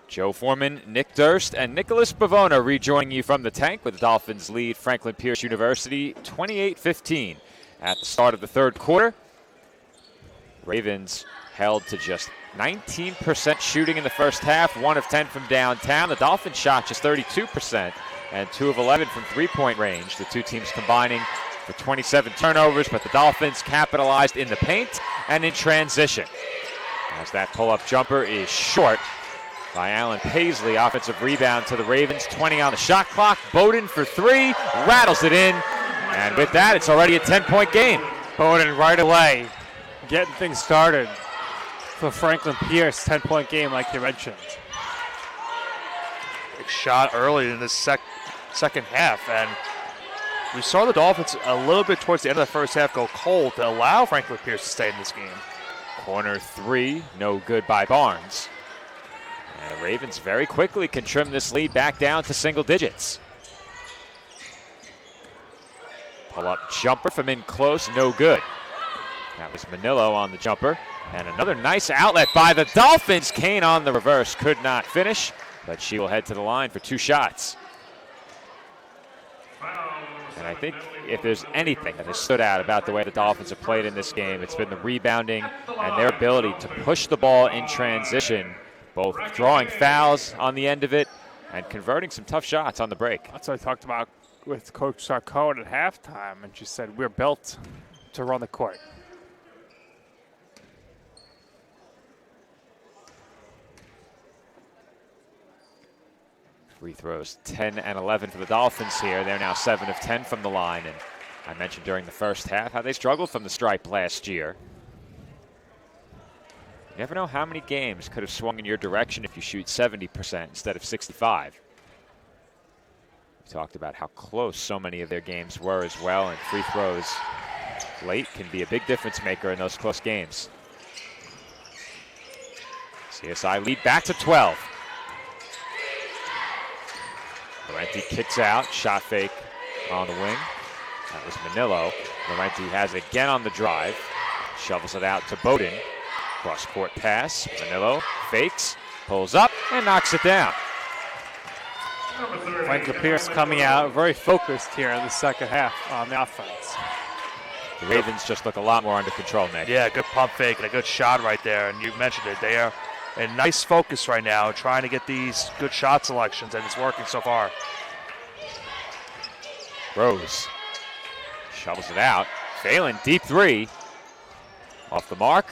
Joe Foreman, Nick Durst, and Nicholas Bavona rejoining you from the tank with the Dolphins lead Franklin Pierce University 28-15 at the start of the third quarter. Ravens held to just 19% shooting in the first half, 1 of 10 from downtown. The Dolphins shot just 32% and 2 of 11 from three-point range. The two teams combining for 27 turnovers, but the Dolphins capitalized in the paint and in transition. As that pull-up jumper is short by Alan Paisley. Offensive rebound to the Ravens. 20 on the shot clock. Bowden for 3. Rattles it in. And with that, it's already a 10-point game. Bowden right away, getting things started for Franklin Pierce. 10-point game, like you mentioned. Big shot early in the second half. And we saw the Dolphins a little bit towards the end of the first half go cold to allow Franklin Pierce to stay in this game. Corner 3. No good by Barnes. And the Ravens very quickly can trim this lead back down to single digits. Pull-up jumper from in close, no good. That was Manillo on the jumper. And another nice outlet by the Dolphins. Kane on the reverse, could not finish, but she will head to the line for 2 shots. And I think if there's anything that has stood out about the way the Dolphins have played in this game, it's been the rebounding and their ability to push the ball in transition, both drawing fouls on the end of it and converting some tough shots on the break. That's what I talked about with Coach Sarkone at halftime, and she said, we're built to run the court. Free throws 10 and 11 for the Dolphins here. They're now 7 of 10 from the line. And I mentioned during the first half how they struggled from the stripe last year. You never know how many games could have swung in your direction if you shoot 70% instead of 65. We talked about how close so many of their games were as well, and free throws late can be a big difference maker in those close games. CSI lead back to 12. Laurenti kicks out, shot fake on the wing. That was Manillo. Laurenti has it again on the drive. Shovels it out to Bowden. Cross-court pass. Manillo fakes, pulls up, and knocks it down. Franklin Pierce coming out very focused here in the second half on the offense. The Ravens just look a lot more under control, Nick. Yeah, good pump fake and a good shot right there. And you mentioned it. They are in nice focus right now, trying to get these good shot selections, and it's working so far. Rose shovels it out. Phelan, deep three. Off the mark.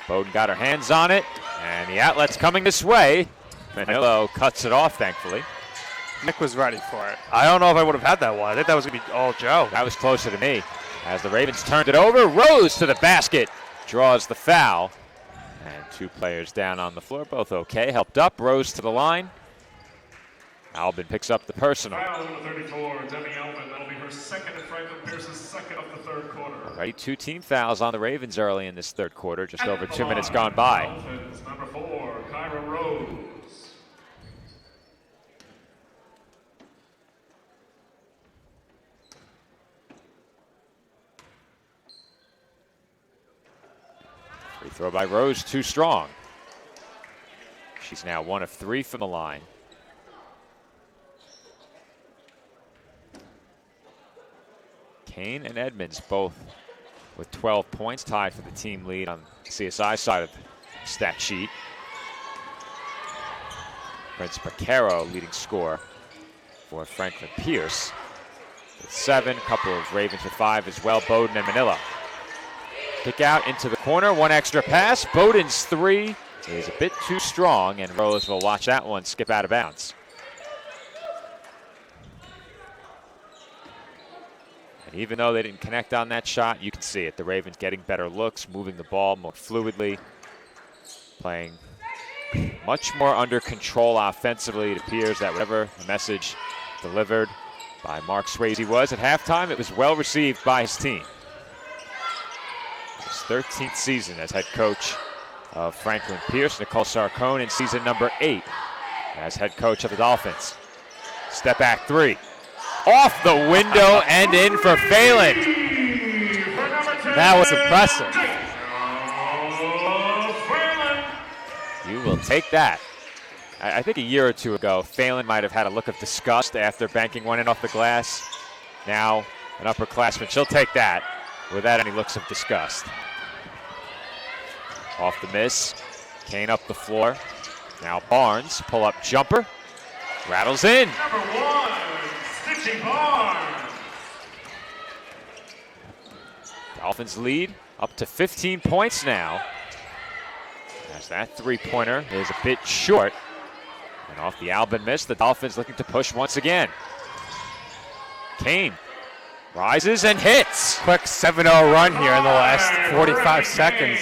Bowden got her hands on it, and the outlet's coming this way. Manillo cuts it off, thankfully. Nick was ready for it. I don't know if I would have had that one. I think that was going to be all Joe. That was closer to me. As the Ravens turned it over, Rose to the basket, draws the foul. And two players down on the floor, both okay. Helped up, Rose to the line. Albin picks up the personal. Foul number 34, Demi Albin. That'll be her second and Franklin Pierce's second of the third quarter. Already 2 team fouls on the Ravens early in this third quarter, just over 2 minutes gone by. Dolphins, number 4, Kyra Rose. Free throw by Rose, too strong. She's now 1 of 3 from the line. Kane and Edmonds both with 12 points, tied for the team lead on CSI side of the stat sheet. Prince Pacaro leading scorer for Franklin Pierce with 7, a couple of Ravens with 5 as well, Bowden and Manillo. Kick out into the corner, 1 extra pass. Bowden's 3 is a bit too strong, and Rose will watch that one skip out of bounds. And even though they didn't connect on that shot, you can see it. The Ravens getting better looks, moving the ball more fluidly, playing much more under control offensively. It appears that whatever the message delivered by Mark Swayze was at halftime, it was well received by his team. His 13th season as head coach of Franklin Pierce, Nicole Sarcone in season number 8 as head coach of the Dolphins. Step back 3. Off the window and in for Phelan. That was impressive. You will take that. I think a year or two ago, Phelan might have had a look of disgust after banking one in off the glass. Now, an upperclassman, she'll take that without any looks of disgust. Off the miss, Kane up the floor. Now Barnes, pull-up jumper, rattles in. Number 1, Stitchy Barnes. Dolphins lead up to 15 points now. As that three-pointer is a bit short. And off the Albin miss, the Dolphins looking to push once again. Kane rises and hits. Quick 7-0 run here in the last 45 seconds.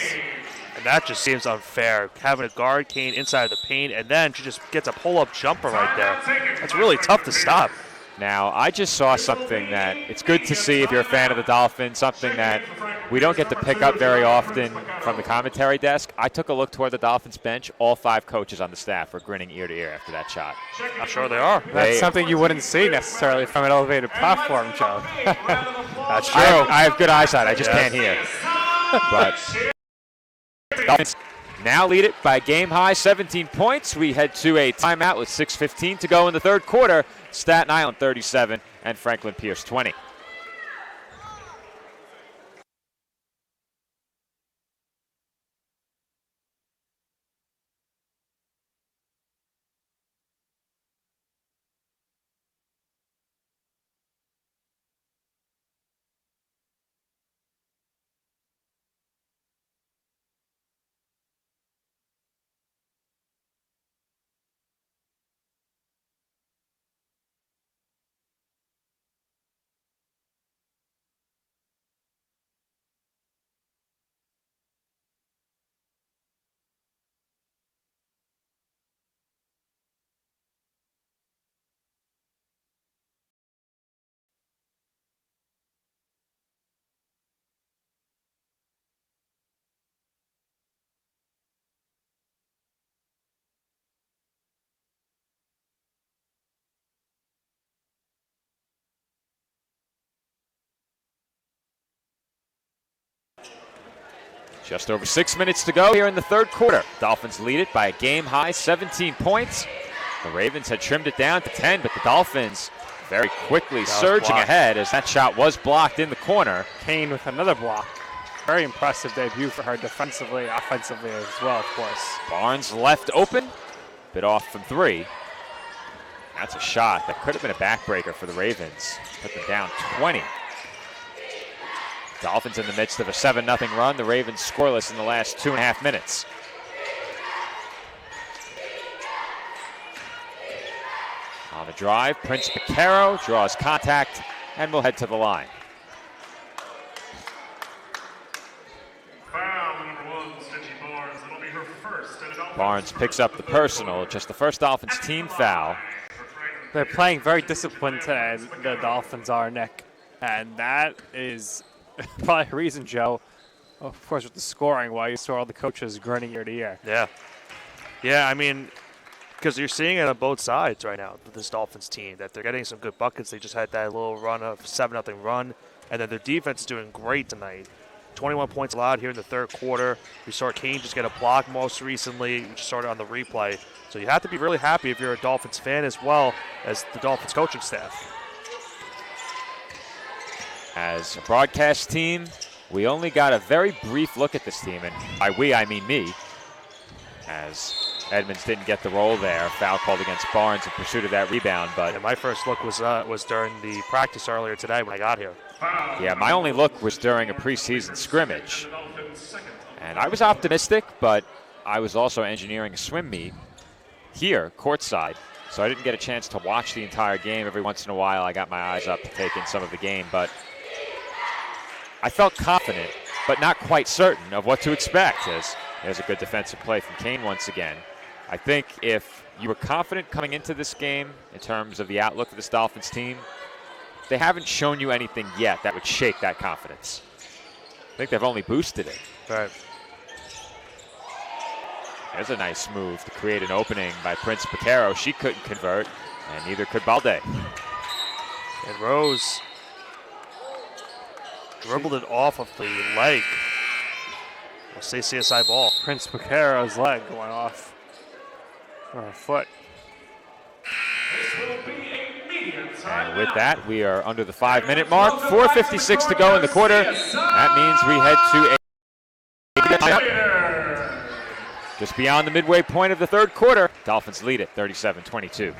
And that just seems unfair. Having a guard Kane inside the paint, and then she just gets a pull-up jumper right there. That's really tough to stop. Now, I just saw something that it's good to see if you're a fan of the Dolphins, something that we don't get to pick up very often from the commentary desk. I took a look toward the Dolphins bench. All 5 coaches on the staff were grinning ear to ear after that shot. I'm sure they are. That's something you wouldn't see necessarily from an elevated platform, Joe. That's true. I have good eyesight. I just can't hear. But Dolphins now lead it by game-high 17 points. We head to a timeout with 6:15 to go in the third quarter. Staten Island 37 and Franklin Pierce 20. Just over 6 minutes to go here in the third quarter. Dolphins lead it by a game-high 17 points. The Ravens had trimmed it down to 10, but the Dolphins very quickly surging ahead as that shot was blocked in the corner. Kane with another block. Very impressive debut for her defensively, offensively as well, of course. Barnes left open, bit off from 3. That's a shot that could have been a backbreaker for the Ravens. Put them down 20. Dolphins in the midst of a 7-0 run. The Ravens scoreless in the last 2.5 minutes. On the drive, Prince Picaro draws contact and will head to the line. Barnes picks up the personal, just the first Dolphins team foul. They're playing very disciplined today, the Dolphins are, Nick. And that is probably a reason, Joe, of course, with the scoring, why you saw all the coaches grinning ear to ear. Yeah. Yeah, I mean, because you're seeing it on both sides right now with this Dolphins team, that they're getting some good buckets. They just had that little run of 7-0 run, and then their defense is doing great tonight. 21 points allowed here in the third quarter. We saw Kane just get a block most recently. We just saw it on the replay. So you have to be really happy if you're a Dolphins fan as well as the Dolphins coaching staff. As a broadcast team, we only got a very brief look at this team, and by we, I mean me, as Edmonds didn't get the roll there. Foul called against Barnes in pursuit of that rebound. But yeah, my first look was during the practice earlier today when I got here. Yeah, my only look was during a preseason scrimmage. And I was optimistic, but I was also engineering a swim meet here, courtside. So I didn't get a chance to watch the entire game. Every once in a while, I got my eyes up to take in some of the game. But I felt confident, but not quite certain of what to expect, as there's a good defensive play from Kane once again. I think if you were confident coming into this game in terms of the outlook of this Dolphins team, they haven't shown you anything yet that would shake that confidence. I think they've only boosted it. Right. There's a nice move to create an opening by Prince Picaro. She couldn't convert, and neither could Balde. And Rose dribbled it off of the leg. We'll say CSI ball. Prince Picaro's leg going off. Or a foot. And with that, we are under the 5-minute mark. 4:56 to go in the quarter. That means we head to just beyond the midway point of the third quarter. Dolphins lead it 37-22.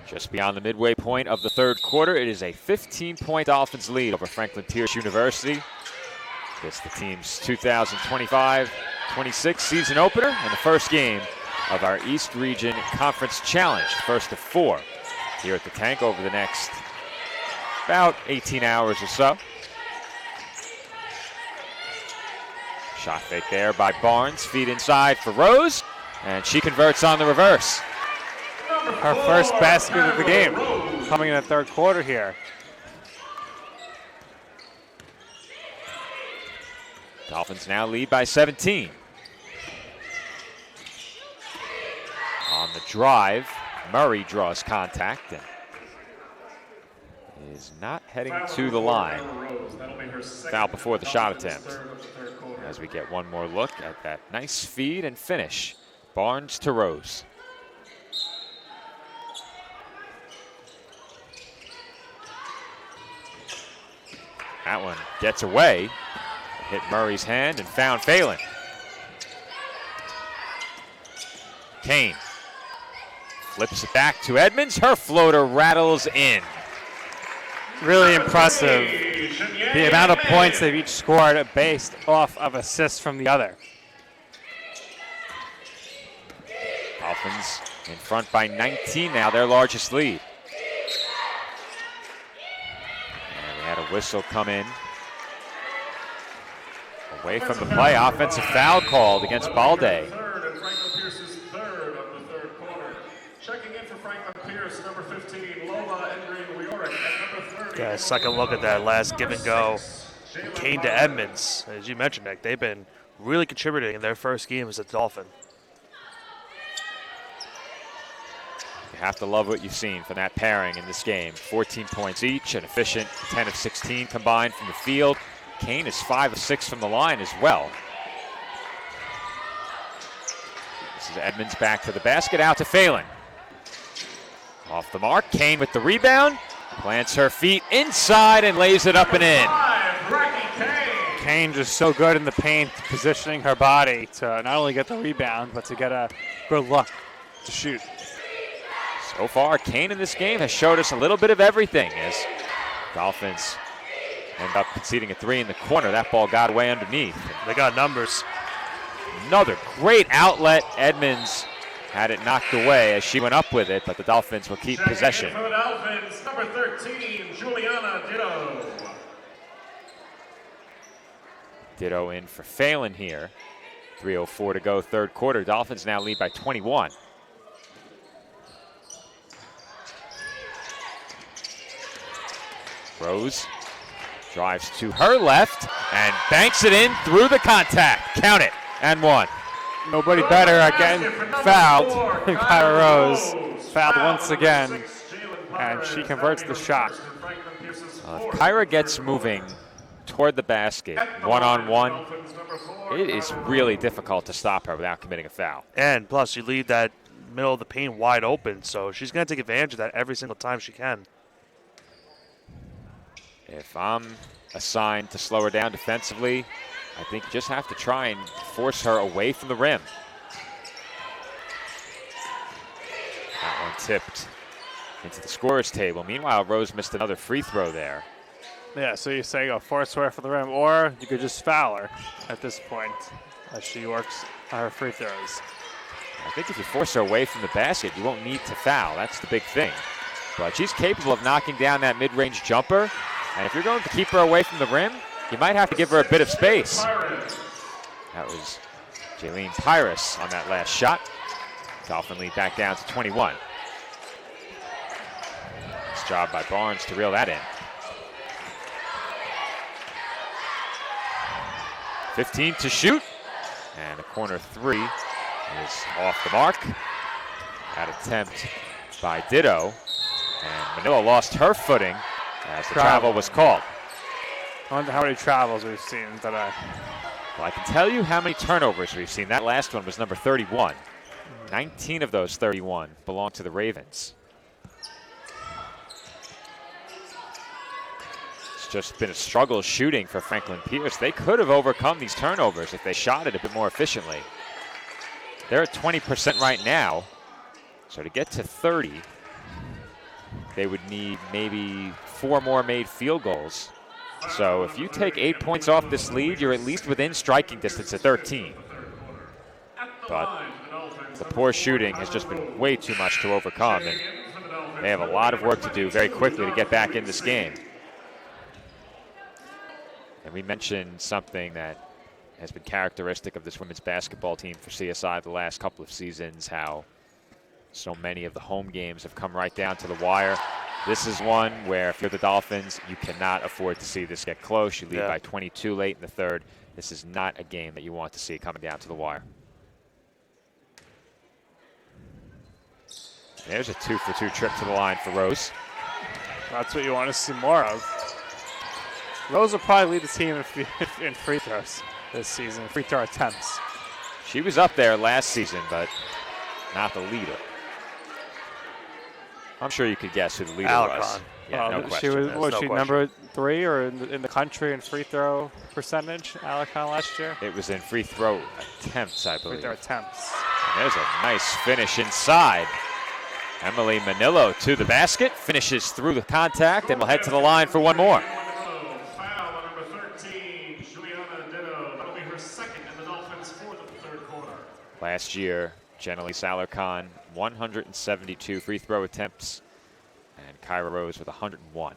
Just beyond the midway point of the third quarter, it is a 15-point Dolphins lead over Franklin Pierce University. It's the team's 2025-26 season opener and the first game of our East Region Conference Challenge, first of 4 here at the Tank over the next about 18 hours or so. Shot fake there by Barnes, feed inside for Rose, and she converts on the reverse. Her first basket of the game coming in the third quarter here. Dolphins now lead by 17. On the drive, Murray draws contact and is not heading to the line. Foul before the shot attempt. As we get one more look at that nice feed and finish. Barnes to Rose. That one gets away. Hit Murray's hand and found Phelan. Kane flips it back to Edmonds. Her floater rattles in. Really impressive. The amount of points they've each scored based off of assists from the other. Dolphins in front by 19 now, their largest lead. And we had a whistle come in. Away from the play, offensive foul called against Balde. Yeah, second look at that last give and go. Kane to Edmonds, as you mentioned, Nick, they've been really contributing in their first game as a Dolphin. You have to love what you've seen from that pairing in this game. 14 points each, an efficient 10 of 16 combined from the field. Kane is 5 of 6 from the line as well. This is Edmonds back to the basket, out to Phelan. Off the mark, Kane with the rebound. Plants her feet inside and lays it up and in. Kane just so good in the paint, positioning her body to not only get the rebound, but to get a good look to shoot. So far, Kane in this game has showed us a little bit of everything as Dolphins end up conceding a 3 in the corner. That ball got away underneath. They got numbers. Another great outlet. Edmonds had it knocked away as she went up with it, but the Dolphins will keep possession. For the Dolphins, number 13, Juliana Ditto. Ditto in for Phelan here. 3:04 to go, third quarter. Dolphins now lead by 21. Rose drives to her left and banks it in through the contact. Count it, and one. Nobody better at getting fouled than Kyra Rose. Fouled once again, and she converts the shot. If Kyra gets moving toward the basket, one-on-one, it is really difficult to stop her without committing a foul. And plus, you leave that middle of the paint wide open, so she's going to take advantage of that every single time she can. If I'm assigned to slow her down defensively, I think you just have to try and force her away from the rim. That one tipped into the scorer's table. Meanwhile, Rose missed another free throw there. Yeah, so you say go force her for the rim, or you could just foul her at this point as she works on her free throws. I think if you force her away from the basket, you won't need to foul. That's the big thing. But she's capable of knocking down that mid-range jumper. And if you're going to keep her away from the rim, you might have to give her a bit of space. That was Jaylene Pyrus on that last shot. Dolphin lead back down to 21. Nice job by Barnes to reel that in. 15 to shoot. And a corner three is off the mark. That attempt by Ditto. And Manila lost her footing as the travel was called. I wonder how many travels we've seen today. Well, I can tell you how many turnovers we've seen. That last one was number 31. 19 of those 31 belong to the Ravens. It's just been a struggle shooting for Franklin Pierce. They could have overcome these turnovers if they shot it a bit more efficiently. They're at 20% right now. So to get to 30, they would need maybe 4 more made field goals. So if you take 8 points off this lead, you're at least within striking distance at 13. But the poor shooting has just been way too much to overcome, and they have a lot of work to do very quickly to get back in this game. And we mentioned something that has been characteristic of this women's basketball team for CSI the last couple of seasons, how so many of the home games have come right down to the wire. This is one where if you're the Dolphins, you cannot afford to see this get close. You lead by 22 late in the third. This is not a game that you want to see coming down to the wire. There's a 2-for-2 trip to the line for Rose. That's what you want to see more of. Rose will probably lead the team in free throws this season, free throw attempts. She was up there last season, but not the leader. I'm sure you could guess who the leader was. Yeah, no question. Was she number 3 or in the country in free throw percentage, Alarcon, last year? It was in free throw attempts, I believe. Free throw attempts. And there's a nice finish inside. Emily Manillo to the basket, finishes through the contact, and will head to the line for one more. Foul on number 13, Juliana Ditto. That'll be her second in the Dolphins' fourth of the third quarter. Last year, Jenelise Alarcon, 172 free throw attempts, and Kyra Rose with 101.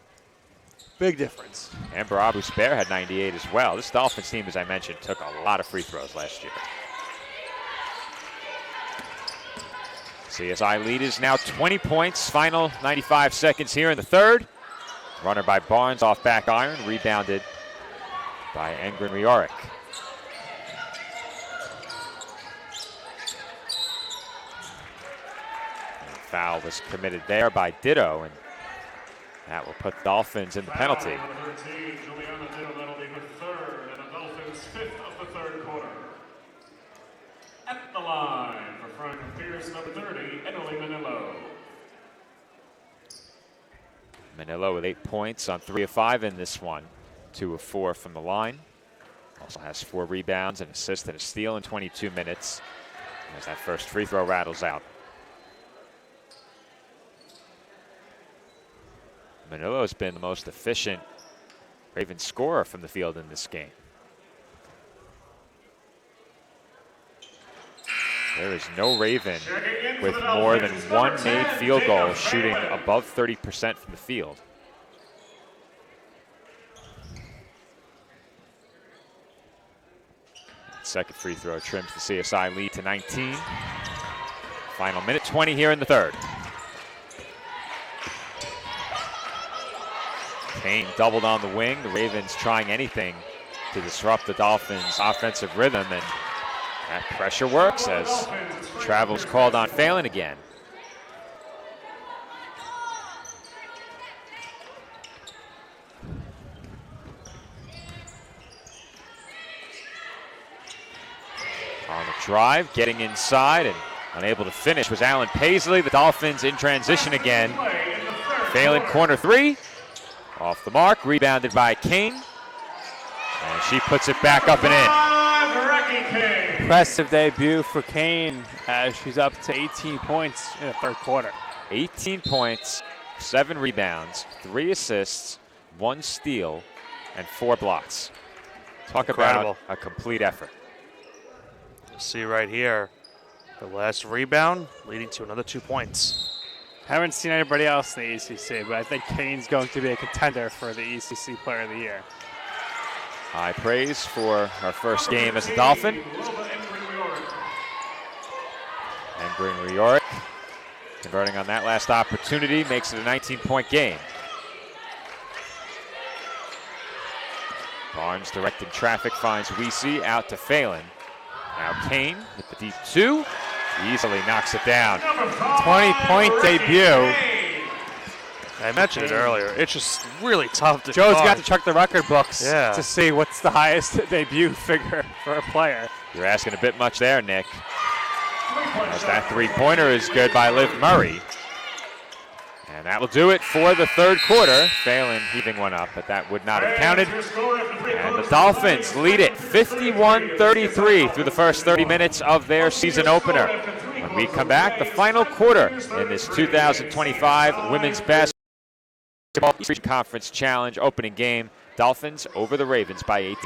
Big difference. Amber Abu-Spair had 98 as well. This Dolphins team, as I mentioned, took a lot of free throws last year. CSI lead is now 20 points. Final 95 seconds here in the third. Runner by Barnes off back iron, rebounded by Engren Riorik. Foul was committed there by Ditto, and that will put the Dolphins in the penalty. Number 13, Juliana Ditto. That'll be her third and the Dolphins' fifth of the third quarter. At the line for Franklin Pierce, number 30, Emily Manillo. Manillo with 8 points on 3 of 5 in this one. 2 of 4 from the line. Also has 4 rebounds, an assist, and a steal in 22 minutes. As that first free throw rattles out. Manillo has been the most efficient Ravens scorer from the field in this game. There is no Raven with more than one made field goal shooting above 30% from the field. Second free throw trims the CSI lead to 19. Final minute 20 here in the third. Kane doubled on the wing. The Ravens trying anything to disrupt the Dolphins' offensive rhythm, and that pressure works as travel's called on Phelan again. On the drive, getting inside and unable to finish was Alan Paisley. The Dolphins in transition again. Phelan corner 3. Off the mark, rebounded by Kane. And she puts it back up and in. Impressive debut for Kane as she's up to 18 points in the third quarter. 18 points, 7 rebounds, 3 assists, 1 steal, and 4 blocks. Talk about a complete effort. You'll see right here, the last rebound leading to another 2 points. Haven't seen anybody else in the ECC, but I think Kane's going to be a contender for the ECC Player of the Year. High praise for her first game as a Dolphin. Engren Riorik converting on that last opportunity makes it a 19-point game. Barnes directing traffic finds Weesey out to Phelan. Now Kane with the deep 2. Easily knocks it down. 20-point debut. I mentioned it earlier. It's just really tough to Joe's find. got to check the record books to see what's the highest debut figure for a player. You're asking a bit much there, Nick. As that three-pointer is good by Liv Murray. And that will do it for the third quarter. Phelan heaving one up, but that would not have counted. And the Dolphins lead it 51-33 through the first 30 minutes of their season opener. When we come back, the final quarter in this 2025 Women's Basketball Eastern Conference Challenge opening game. Dolphins over the Ravens by 18.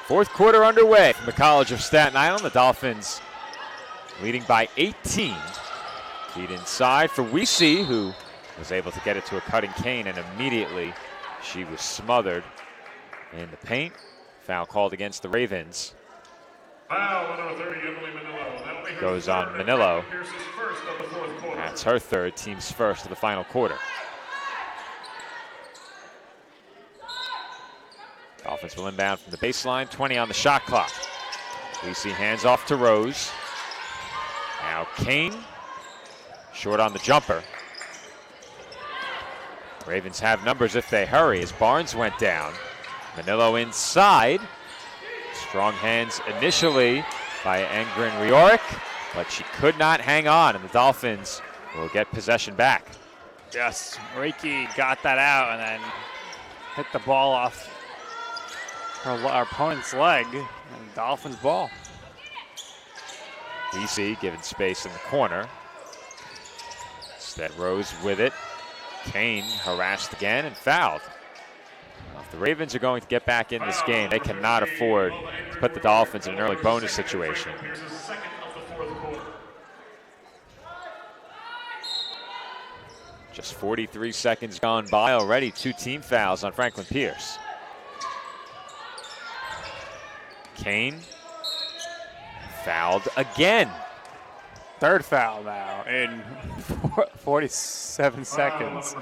Fourth quarter underway from the College of Staten Island. The Dolphins leading by 18. Feed inside for Weesey, who was able to get it to a cutting Kane, and immediately she was smothered in the paint. Foul called against the Ravens. Foul on number 30, Emily Manillo. Goes on Manillo. That's her third, team's first of the final quarter. Dolphins will inbound from the baseline, 20 on the shot clock. Weesey hands off to Rose. Now Kane, short on the jumper. Ravens have numbers if they hurry as Barnes went down. Manillo inside. Strong hands initially by Engren Riorik, but she could not hang on, and the Dolphins will get possession back. Yes, Reiki got that out and then hit the ball off our opponent's leg, and Dolphins ball. Weesey given space in the corner. Instead, Rose with it. Kane harassed again and fouled. Well, if the Ravens are going to get back in this game, they cannot afford to put the Dolphins in an early bonus situation. Just 43 seconds gone by already. 2 team fouls on Franklin Pierce. Kane fouled again. Third foul now in 47 seconds.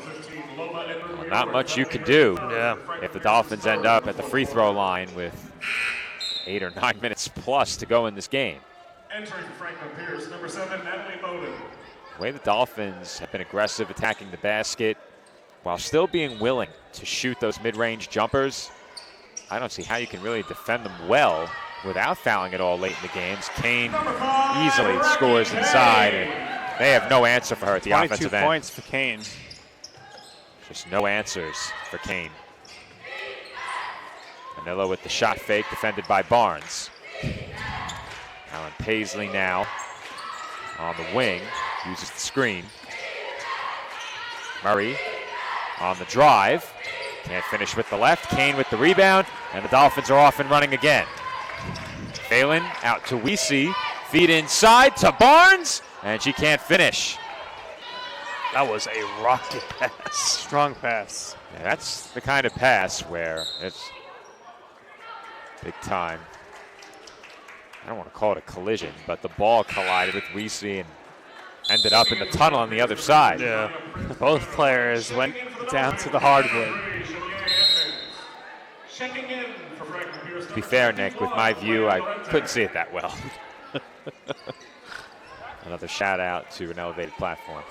Well, not much you can do if the Dolphins end up at the free throw line with 8 or 9 minutes plus to go in this game. Entering Franklin Pierce, number 7, Natalie Bowden. The way the Dolphins have been aggressive attacking the basket while still being willing to shoot those mid-range jumpers, I don't see how you can really defend them well without fouling at all late in the games. Kane easily scores inside, and they have no answer for her at the offensive end. 22 points for Kane. Just no answers for Kane. Manillo with the shot fake, defended by Barnes. Alan Paisley now on the wing, uses the screen. Murray on the drive, can't finish with the left. Kane with the rebound, and the Dolphins are off and running again. Phelan out to Weesey, feed inside to Barnes, and she can't finish. That was a rocket pass. Strong pass. Yeah, that's the kind of pass where it's big time. I don't want to call it a collision, but the ball collided with Weesey and ended up in the tunnel on the other side. Yeah, both players went down to the hardwood. To be fair, Nick, with my view, I couldn't see it that well. Another shout out to an elevated platform.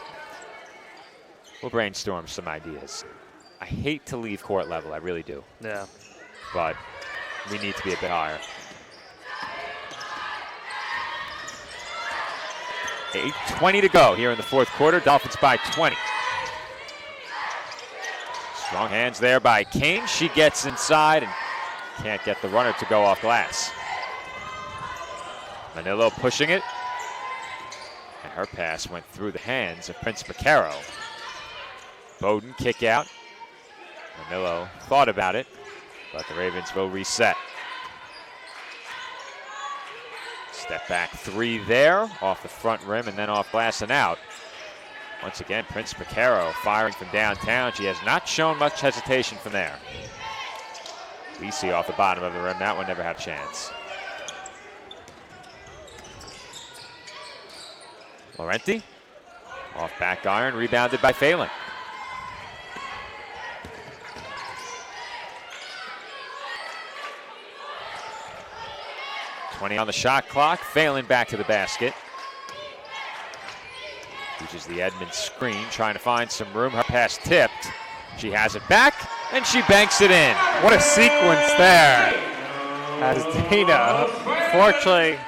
We'll brainstorm some ideas. I hate to leave court level, I really do. Yeah. But we need to be a bit higher. 8:20 to go here in the fourth quarter. Dolphins by 20. Strong hands there by Kane. She gets inside and can't get the runner to go off glass. Manillo pushing it. And her pass went through the hands of Prince Picaro. Bowden kick out. Manillo thought about it, but the Ravens will reset. Step back 3 there, off the front rim and then off glass and out. Once again, Prince Picaro firing from downtown. She has not shown much hesitation from there. Weesey off the bottom of the rim. That one never had a chance. Laurenti off back iron, rebounded by Phelan. .20 on the shot clock. Phelan back to the basket. Uses the Edmonds screen, trying to find some room. Her pass tipped. She has it back, and she banks it in. What a sequence there. As Dana, fortunately,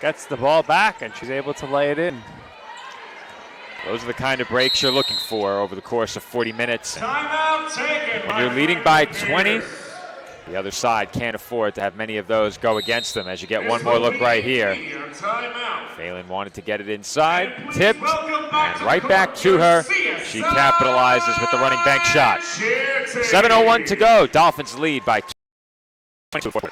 gets the ball back, and she's able to lay it in. Those are the kind of breaks you're looking for over the course of 40 minutes. Timeout taken. When you're leading by 20, the other side can't afford to have many of those go against them, as you get one more look right here. Phelan wanted to get it inside, tipped, and right back to her. She capitalizes with the running bank shot. 7:01 to go. Dolphins lead by 22.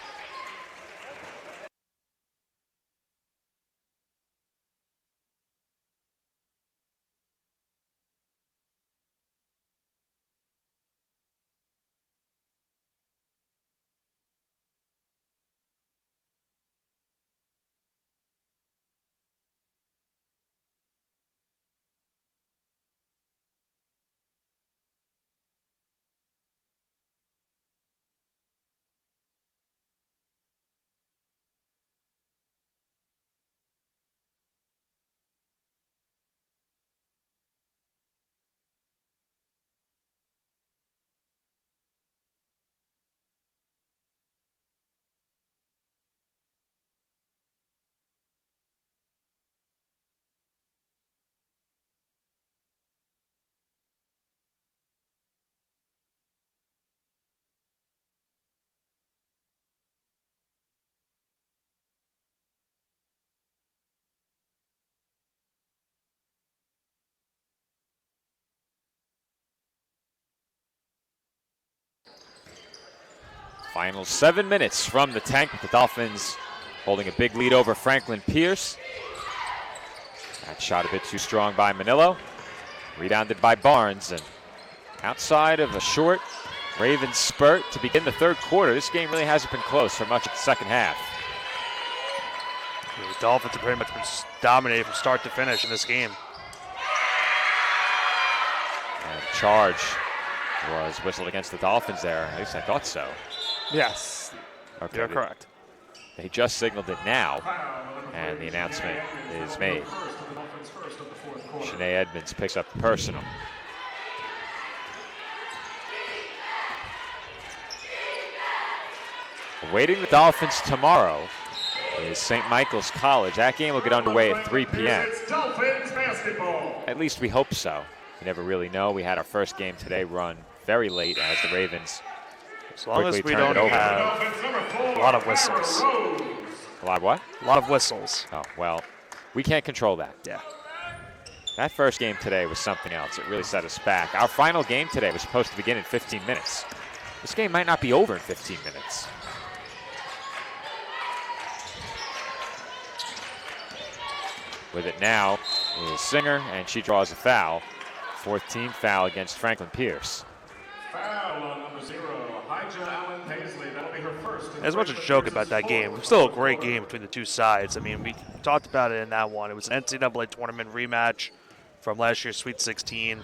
Final 7 minutes from the tank with the Dolphins holding a big lead over Franklin Pierce. That shot a bit too strong by Manillo. Rebounded by Barnes, and outside of a short Ravens spurt to begin the third quarter, this game really hasn't been close for much of the second half. The Dolphins have pretty much been dominated from start to finish in this game. And charge was whistled against the Dolphins there. At least I thought so. Yes, okay, you're correct. They just signaled it now, and the announcement is made. Shanae Edmonds picks up personal. Awaiting the Dolphins tomorrow is St. Michael's College. That game will get underway at 3 p.m. At least we hope so. You never really know. We had our first game today run very late as the Ravens as long as we don't have a lot of whistles. A lot of what? A lot of whistles. Oh, well, we can't control that. Yeah. That first game today was something else. It really set us back. Our final game today was supposed to begin in 15 minutes. This game might not be over in 15 minutes. With it now is Singer, and she draws a foul. 4th team foul against Franklin Pierce. Foul on number 0, Hija Allen Paisley. That'll be her first. As much as a joke about that game, it was still a great game between the two sides. I mean, we talked about it in that one. It was an NCAA tournament rematch from last year's Sweet 16.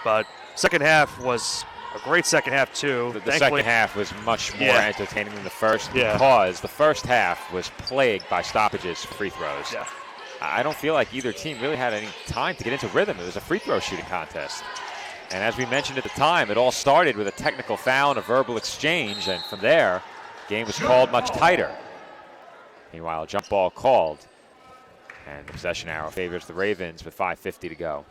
But second half was a great second half, too. The second half was much more entertaining than the first because the first half was plagued by stoppages, free throws. Yeah. I don't feel like either team really had any time to get into rhythm. It was a free throw shooting contest. And as we mentioned at the time, it all started with a technical foul and a verbal exchange, and from there, the game was called much tighter. Meanwhile, a jump ball called, and the possession arrow favors the Ravens with 5:50 to go.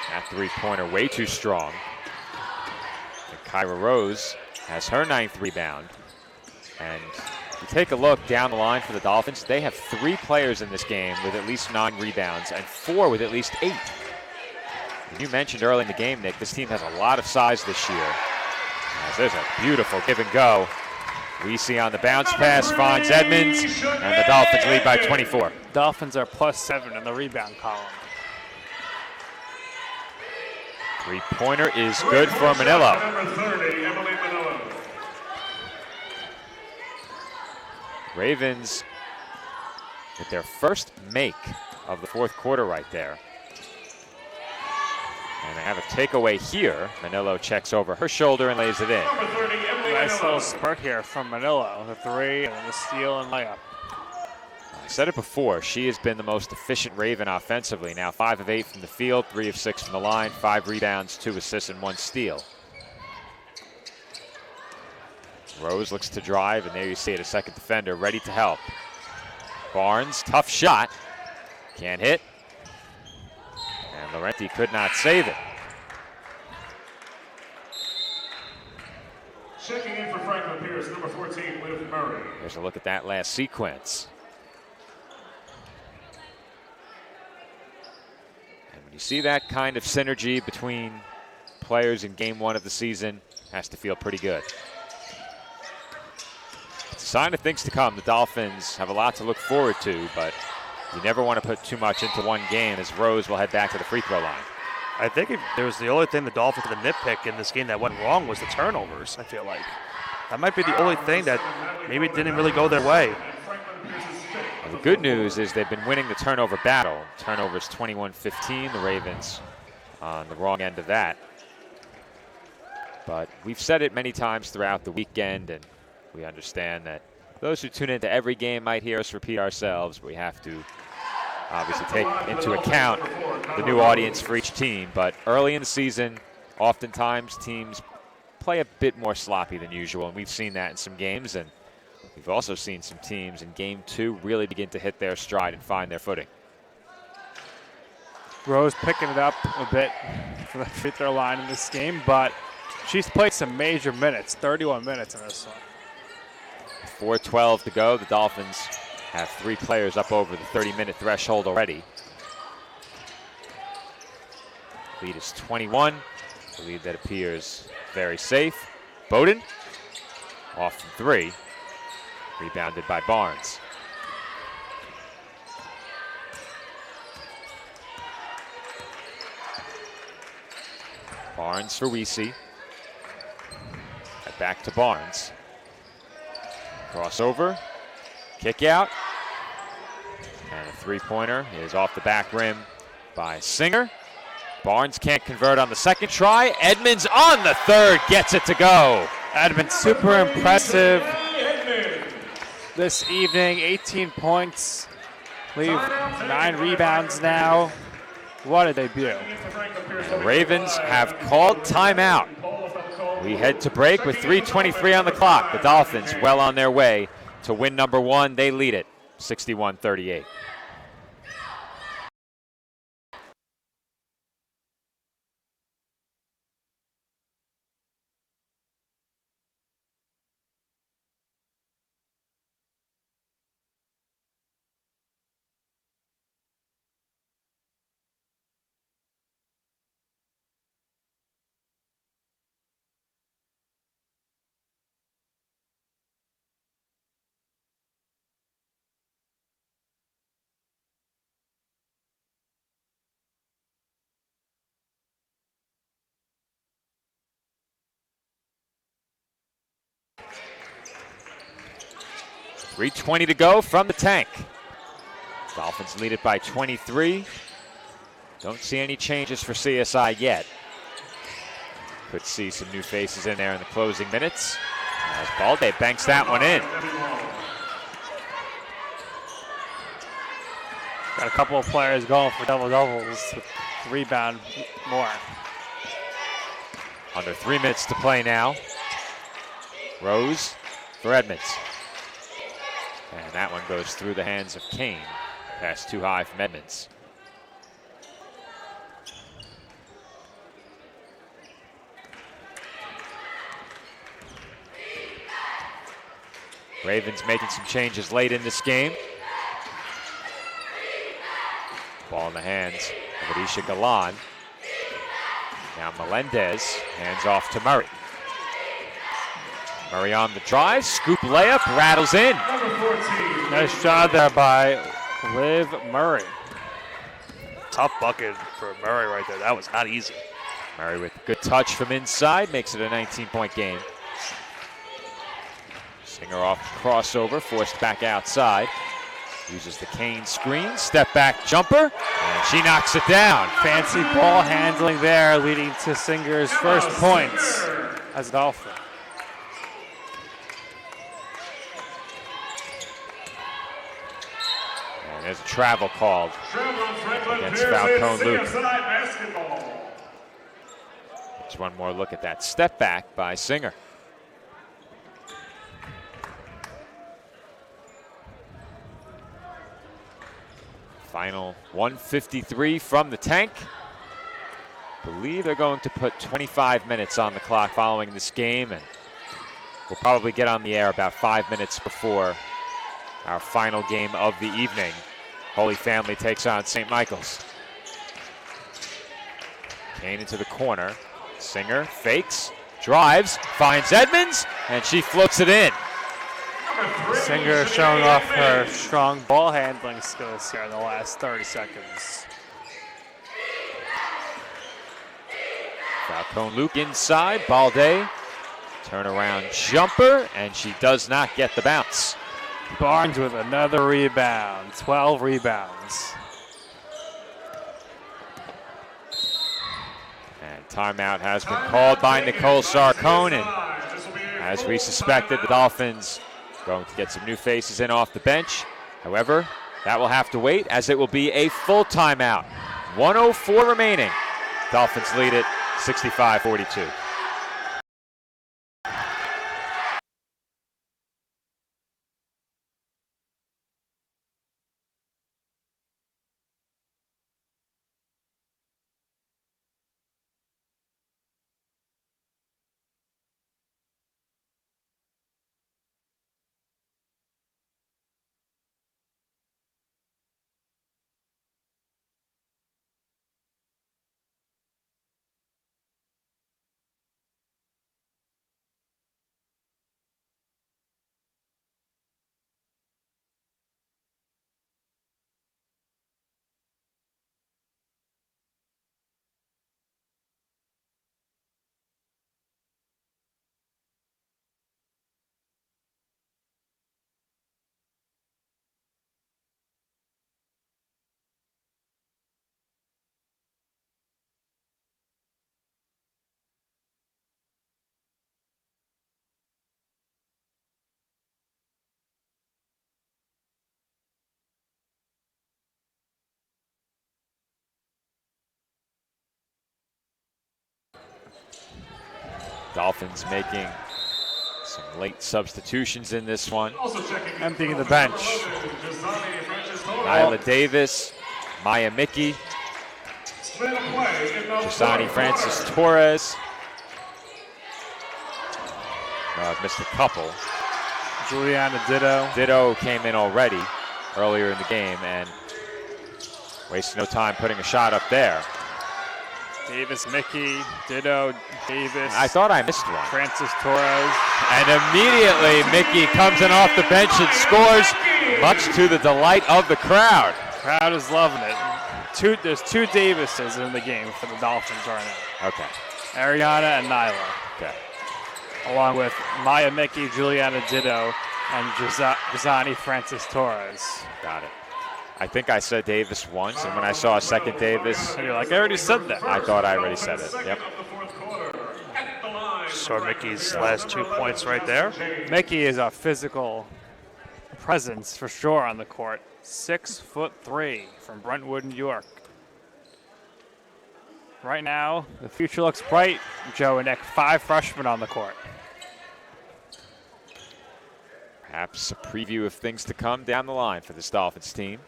That three-pointer way too strong. And Kyra Rose has her 9th rebound. And you take a look down the line for the Dolphins, they have 3 players in this game with at least 9 rebounds and 4 with at least 8. You mentioned early in the game, Nick, this team has a lot of size this year. As there's a beautiful give and go. We see on the bounce pass finds Edmonds, and the Dolphins lead by 24. Dolphins are +7 in the rebound column. Three-pointer is good for Manillo. Number 30, Emily Manillo. Ravens with their first make of the fourth quarter right there. And they have a takeaway here. Manillo checks over her shoulder and lays it in. Nice little spurt here from Manillo. The 3 and the steal and layup. I said it before, she has been the most efficient Raven offensively. Now 5 of 8 from the field, 3 of 6 from the line, 5 rebounds, 2 assists, and 1 steal. Rose looks to drive, and there you see it, a second defender ready to help. Barnes, tough shot, can't hit. And Laurenti could not save it. Checking in for Franklin Pierce, number 14, Liv Murray. Here's a look at that last sequence. And when you see that kind of synergy between players in game 1 of the season, has to feel pretty good. It's a sign of things to come. The Dolphins have a lot to look forward to, but you never want to put too much into one game, as Rose will head back to the free throw line. I think if there was the only thing the Dolphins could nitpick in this game that went wrong was the turnovers, I feel like. That might be the only thing that maybe didn't really go their way. Well, the good news is they've been winning the turnover battle. Turnovers 21-15, the Ravens on the wrong end of that. But we've said it many times throughout the weekend, and we understand that those who tune into every game might hear us repeat ourselves. We have to obviously take into account the new audience for each team. But early in the season, oftentimes teams play a bit more sloppy than usual, and we've seen that in some games. And we've also seen some teams in game 2 really begin to hit their stride and find their footing. Rose picking it up a bit for the free throw line in this game, but she's played some major minutes, 31 minutes in this one. 4:12 to go. The Dolphins have 3 players up over the 30-minute threshold already. Lead is 21. A lead that appears very safe. Bowden off from 3. Rebounded by Barnes. Barnes for Weesey. Back to Barnes. Crossover. Kick out. And a three-pointer is off the back rim by Singer. Barnes can't convert on the second try. Edmonds on the third gets it to go. Edmonds super impressive this evening. 18 points. Leave 9 rebounds now. What a debut. The Ravens have called timeout. We head to break with 3:23 on the clock. The Dolphins well on their way to win number 1. They lead it 61-38. .320 to go from the tank. Dolphins lead it by 23. Don't see any changes for CSI yet. Could see some new faces in there in the closing minutes. As Balde banks that one in. Got a couple of players going for double-doubles with rebound more. Under 3 minutes to play now. Rose for Edmonds. And that one goes through the hands of Kane. Pass too high from Edmonds. Ravens making some changes late in this game. Ball in the hands of Adisha Galan. Now Melendez hands off to Murray. Murray on the drive, scoop layup, rattles in. Nice job there by Liv Murray. Tough bucket for Murray right there. That was not easy. Murray with good touch from inside, makes it a 19-point game. Singer off crossover, forced back outside. Uses the Kane screen, step back jumper, and she knocks it down. Fancy ball handling there, leading to Singer's first points as a Dolphin. And there's a travel called against Falcone Luke. Just one more look at that step back by Singer. Final 1:53 from the tank. Believe they're going to put 25 minutes on the clock following this game, and we'll probably get on the air about 5 minutes before our final game of the evening. Holy Family takes on St. Michael's. Kane into the corner. Singer fakes, drives, finds Edmonds, and she floats it in. Singer showing off her strong ball handling skills here in the last 30 seconds. Falcone Luke inside, Balde, turnaround jumper, and she does not get the bounce. Barnes with another rebound, 12 rebounds. And timeout has been called by Nicole Sarcone, and as we suspected, the Dolphins going to get some new faces in off the bench. However, that will have to wait as it will be a full timeout. 1:04 remaining. Dolphins lead it 65-42. Dolphins making some late substitutions in this one. Emptying the bench. Nyla Davis, Maya Mickey, Jasani Francis Torres. I've missed a couple. Juliana Ditto. Ditto came in already earlier in the game and wasted no time putting a shot up there. Davis, Mickey, Ditto, Davis. I thought I missed one. Francis Torres. And immediately Mickey comes in off the bench and scores, much to the delight of the crowd. Crowd is loving it. There's two Davises in the game for the Dolphins right now. Okay. Ariana and Nyla. Okay. Along with Maya Mickey, Juliana Ditto, and Jazani Francis Torres. Got it. I think I said Davis once, and when I saw a second Davis, and you're like, I already said that. I thought I already said it. Yep. So Mickey's last 2 points right there. Mickey is a physical presence for sure on the court. 6'3" from Brentwood, New York. Right now, the future looks bright. Joe and Nick, 5 freshmen on the court. Perhaps a preview of things to come down the line for this Dolphins team.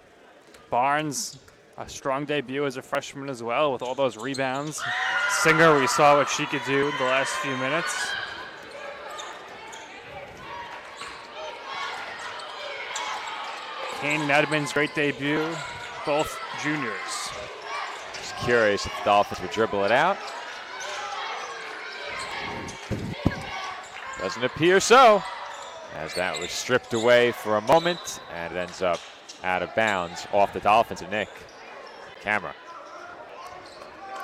Barnes, a strong debut as a freshman as well with all those rebounds. Singer, we saw what she could do in the last few minutes. Kane and Edmonds, great debut, both juniors. Just curious if the Dolphins would dribble it out. Doesn't appear so, as that was stripped away for a moment, and it ends up out of bounds off the Dolphins and Nick. Camera.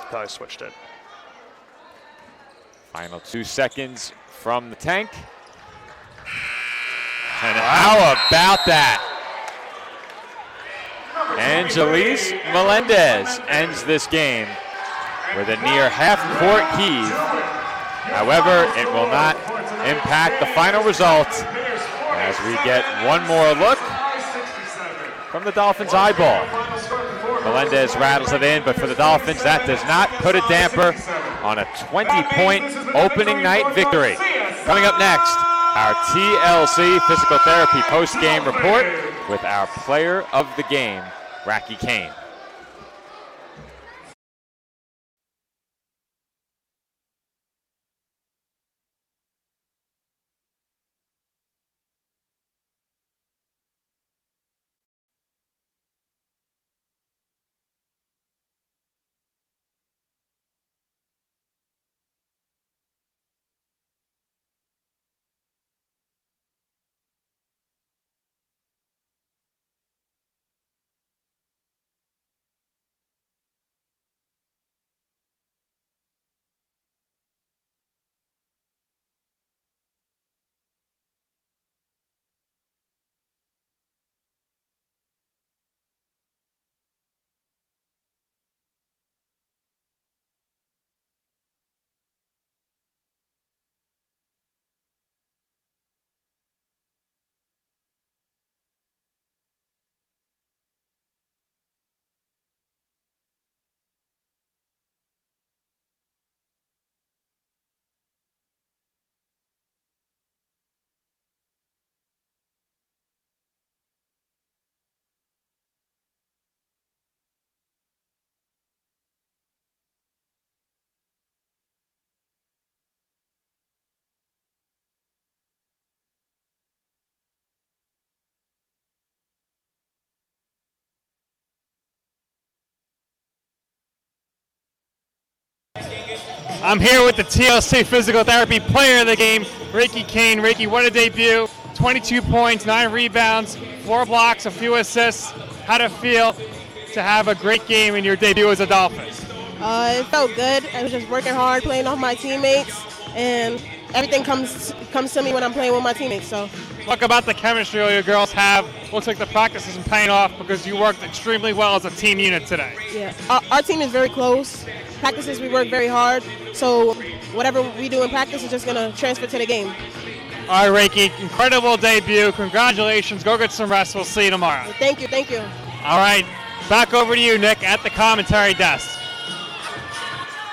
Probably switched it. Final 2 seconds from the tank. And how about that? Angelise Melendez ends this game with a near half-court heave. However, it will not impact the final result as we get one more look from the Dolphins' eyeball. Melendez rattles it in, but for the Dolphins, that does not put a damper on a 20-point opening night victory. Coming up next, our TLC Physical Therapy post-game report with our player of the game, Racky Kane. I'm here with the TLC Physical Therapy player of the game, Racky Kane. Racky, what a debut. 22 points, 9 rebounds, 4 blocks, a few assists. How'd it feel to have a great game in your debut as a Dolphin? It felt good. I was just working hard, playing off my teammates, and everything comes to me when I'm playing with my teammates. So, talk about the chemistry all your girls have. Looks like the practice isn't paying off because you worked extremely well as a team unit today. Yeah, our team is very close. Practices, we work very hard. So whatever we do in practice is just going to transfer to the game. All right, Racky, incredible debut. Congratulations. Go get some rest. We'll see you tomorrow. Thank you. Thank you. All right, back over to you, Nick, at the commentary desk.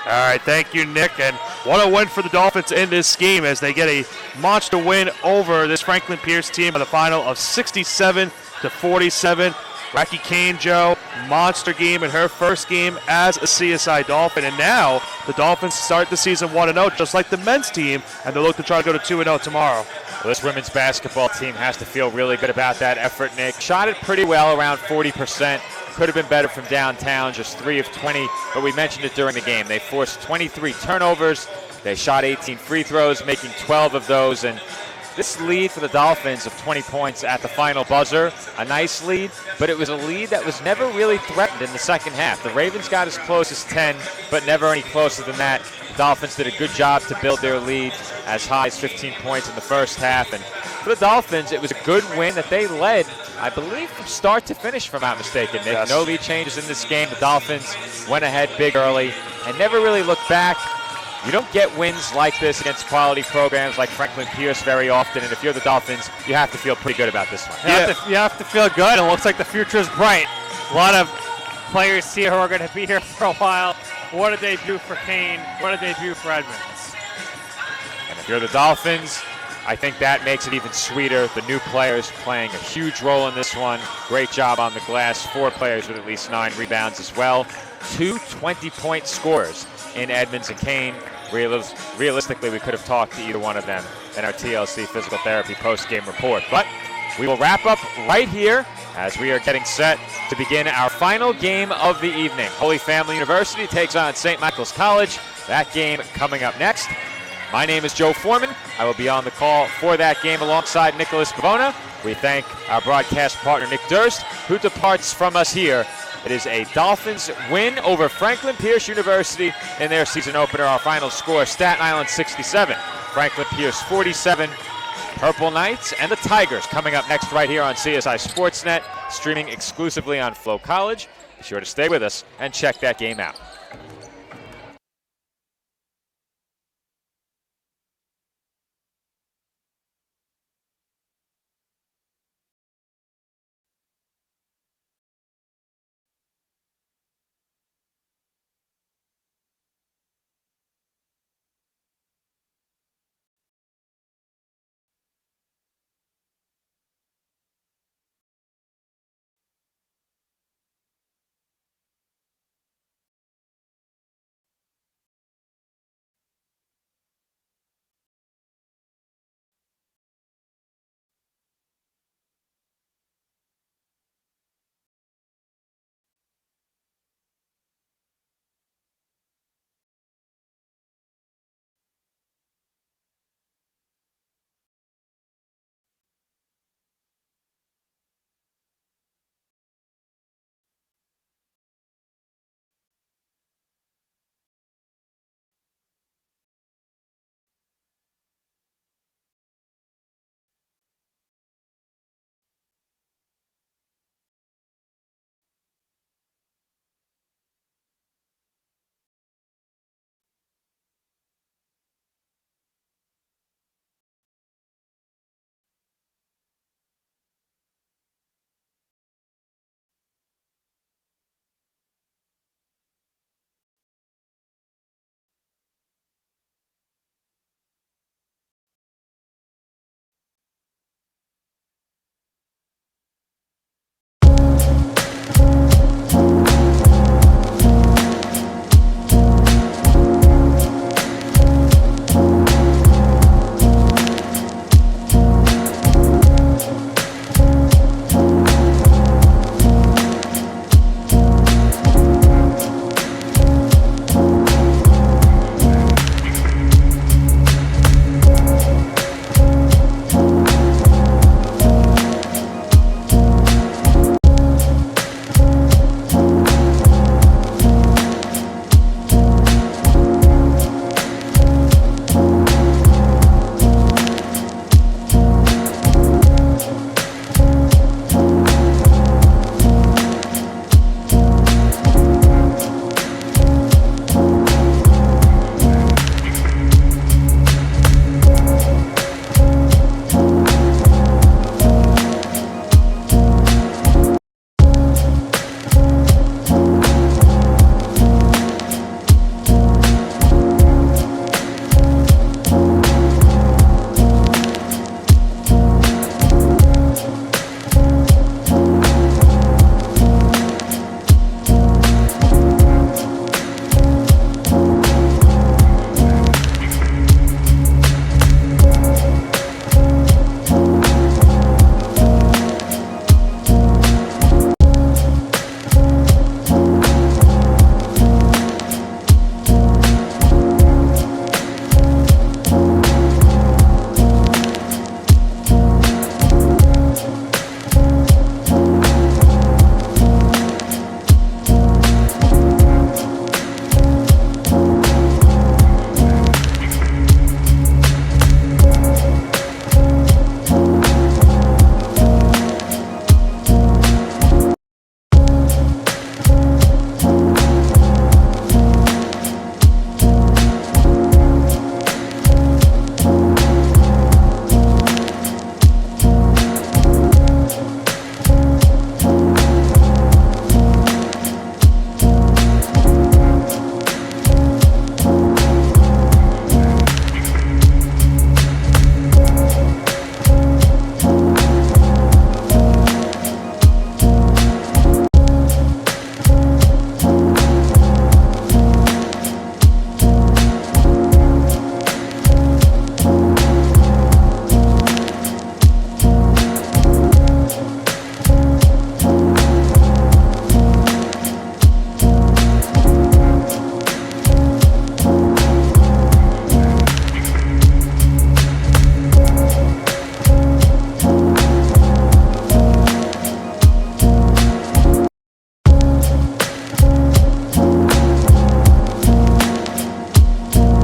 All right, thank you, Nick. And What a win for the Dolphins in this game as they get a monster win over this Franklin Pierce team by the final of 67-47. Racky Kane, Joe, monster game in her first game as a CSI Dolphin. And now the Dolphins start the season 1-0, just like the men's team, and they look to try to go to 2-0 tomorrow. Well, this women's basketball team has to feel really good about that effort, Nick. Shot it pretty well, around 40%. Could have been better from downtown, just 3 of 20, but we mentioned it during the game. They forced 23 turnovers. They shot 18 free throws, making 12 of those. And this lead for the Dolphins of 20 points at the final buzzer, a nice lead, but it was a lead that was never really threatened in the second half. The Ravens got as close as 10, but never any closer than that. The Dolphins did a good job to build their lead as high as 15 points in the first half. And for the Dolphins, it was a good win that they led, I believe, from start to finish, if I'm not mistaken, Nick. Yes. No lead changes in this game. The Dolphins went ahead big early and never really looked back. You don't get wins like this against quality programs like Franklin Pierce very often, and if you're the Dolphins, you have to feel pretty good about this one. You have to feel good. It looks like the future is bright. A lot of players here who are going to be here for a while. What did they do for Kane? What did they do for Edmonds? And if you're the Dolphins, I think that makes it even sweeter. The new players playing a huge role in this one. Great job on the glass. 4 players with at least 9 rebounds as well. 2 20-point scores in Edmonds and Kane. Realistically, we could have talked to either one of them in our TLC physical therapy post-game report. But we will wrap up right here as we are getting set to begin our final game of the evening. Holy Family University takes on St. Michael's College. That game coming up next. My name is Joe Foreman. I will be on the call for that game alongside Nicholas Pavona. We thank our broadcast partner, Nick Durst, who departs from us here. It is a Dolphins win over Franklin Pierce University in their season opener. Our final score, Staten Island 67, Franklin Pierce 47. Purple Knights and the Tigers coming up next right here on CSI Sportsnet, streaming exclusively on Flow College. Be sure to stay with us and check that game out.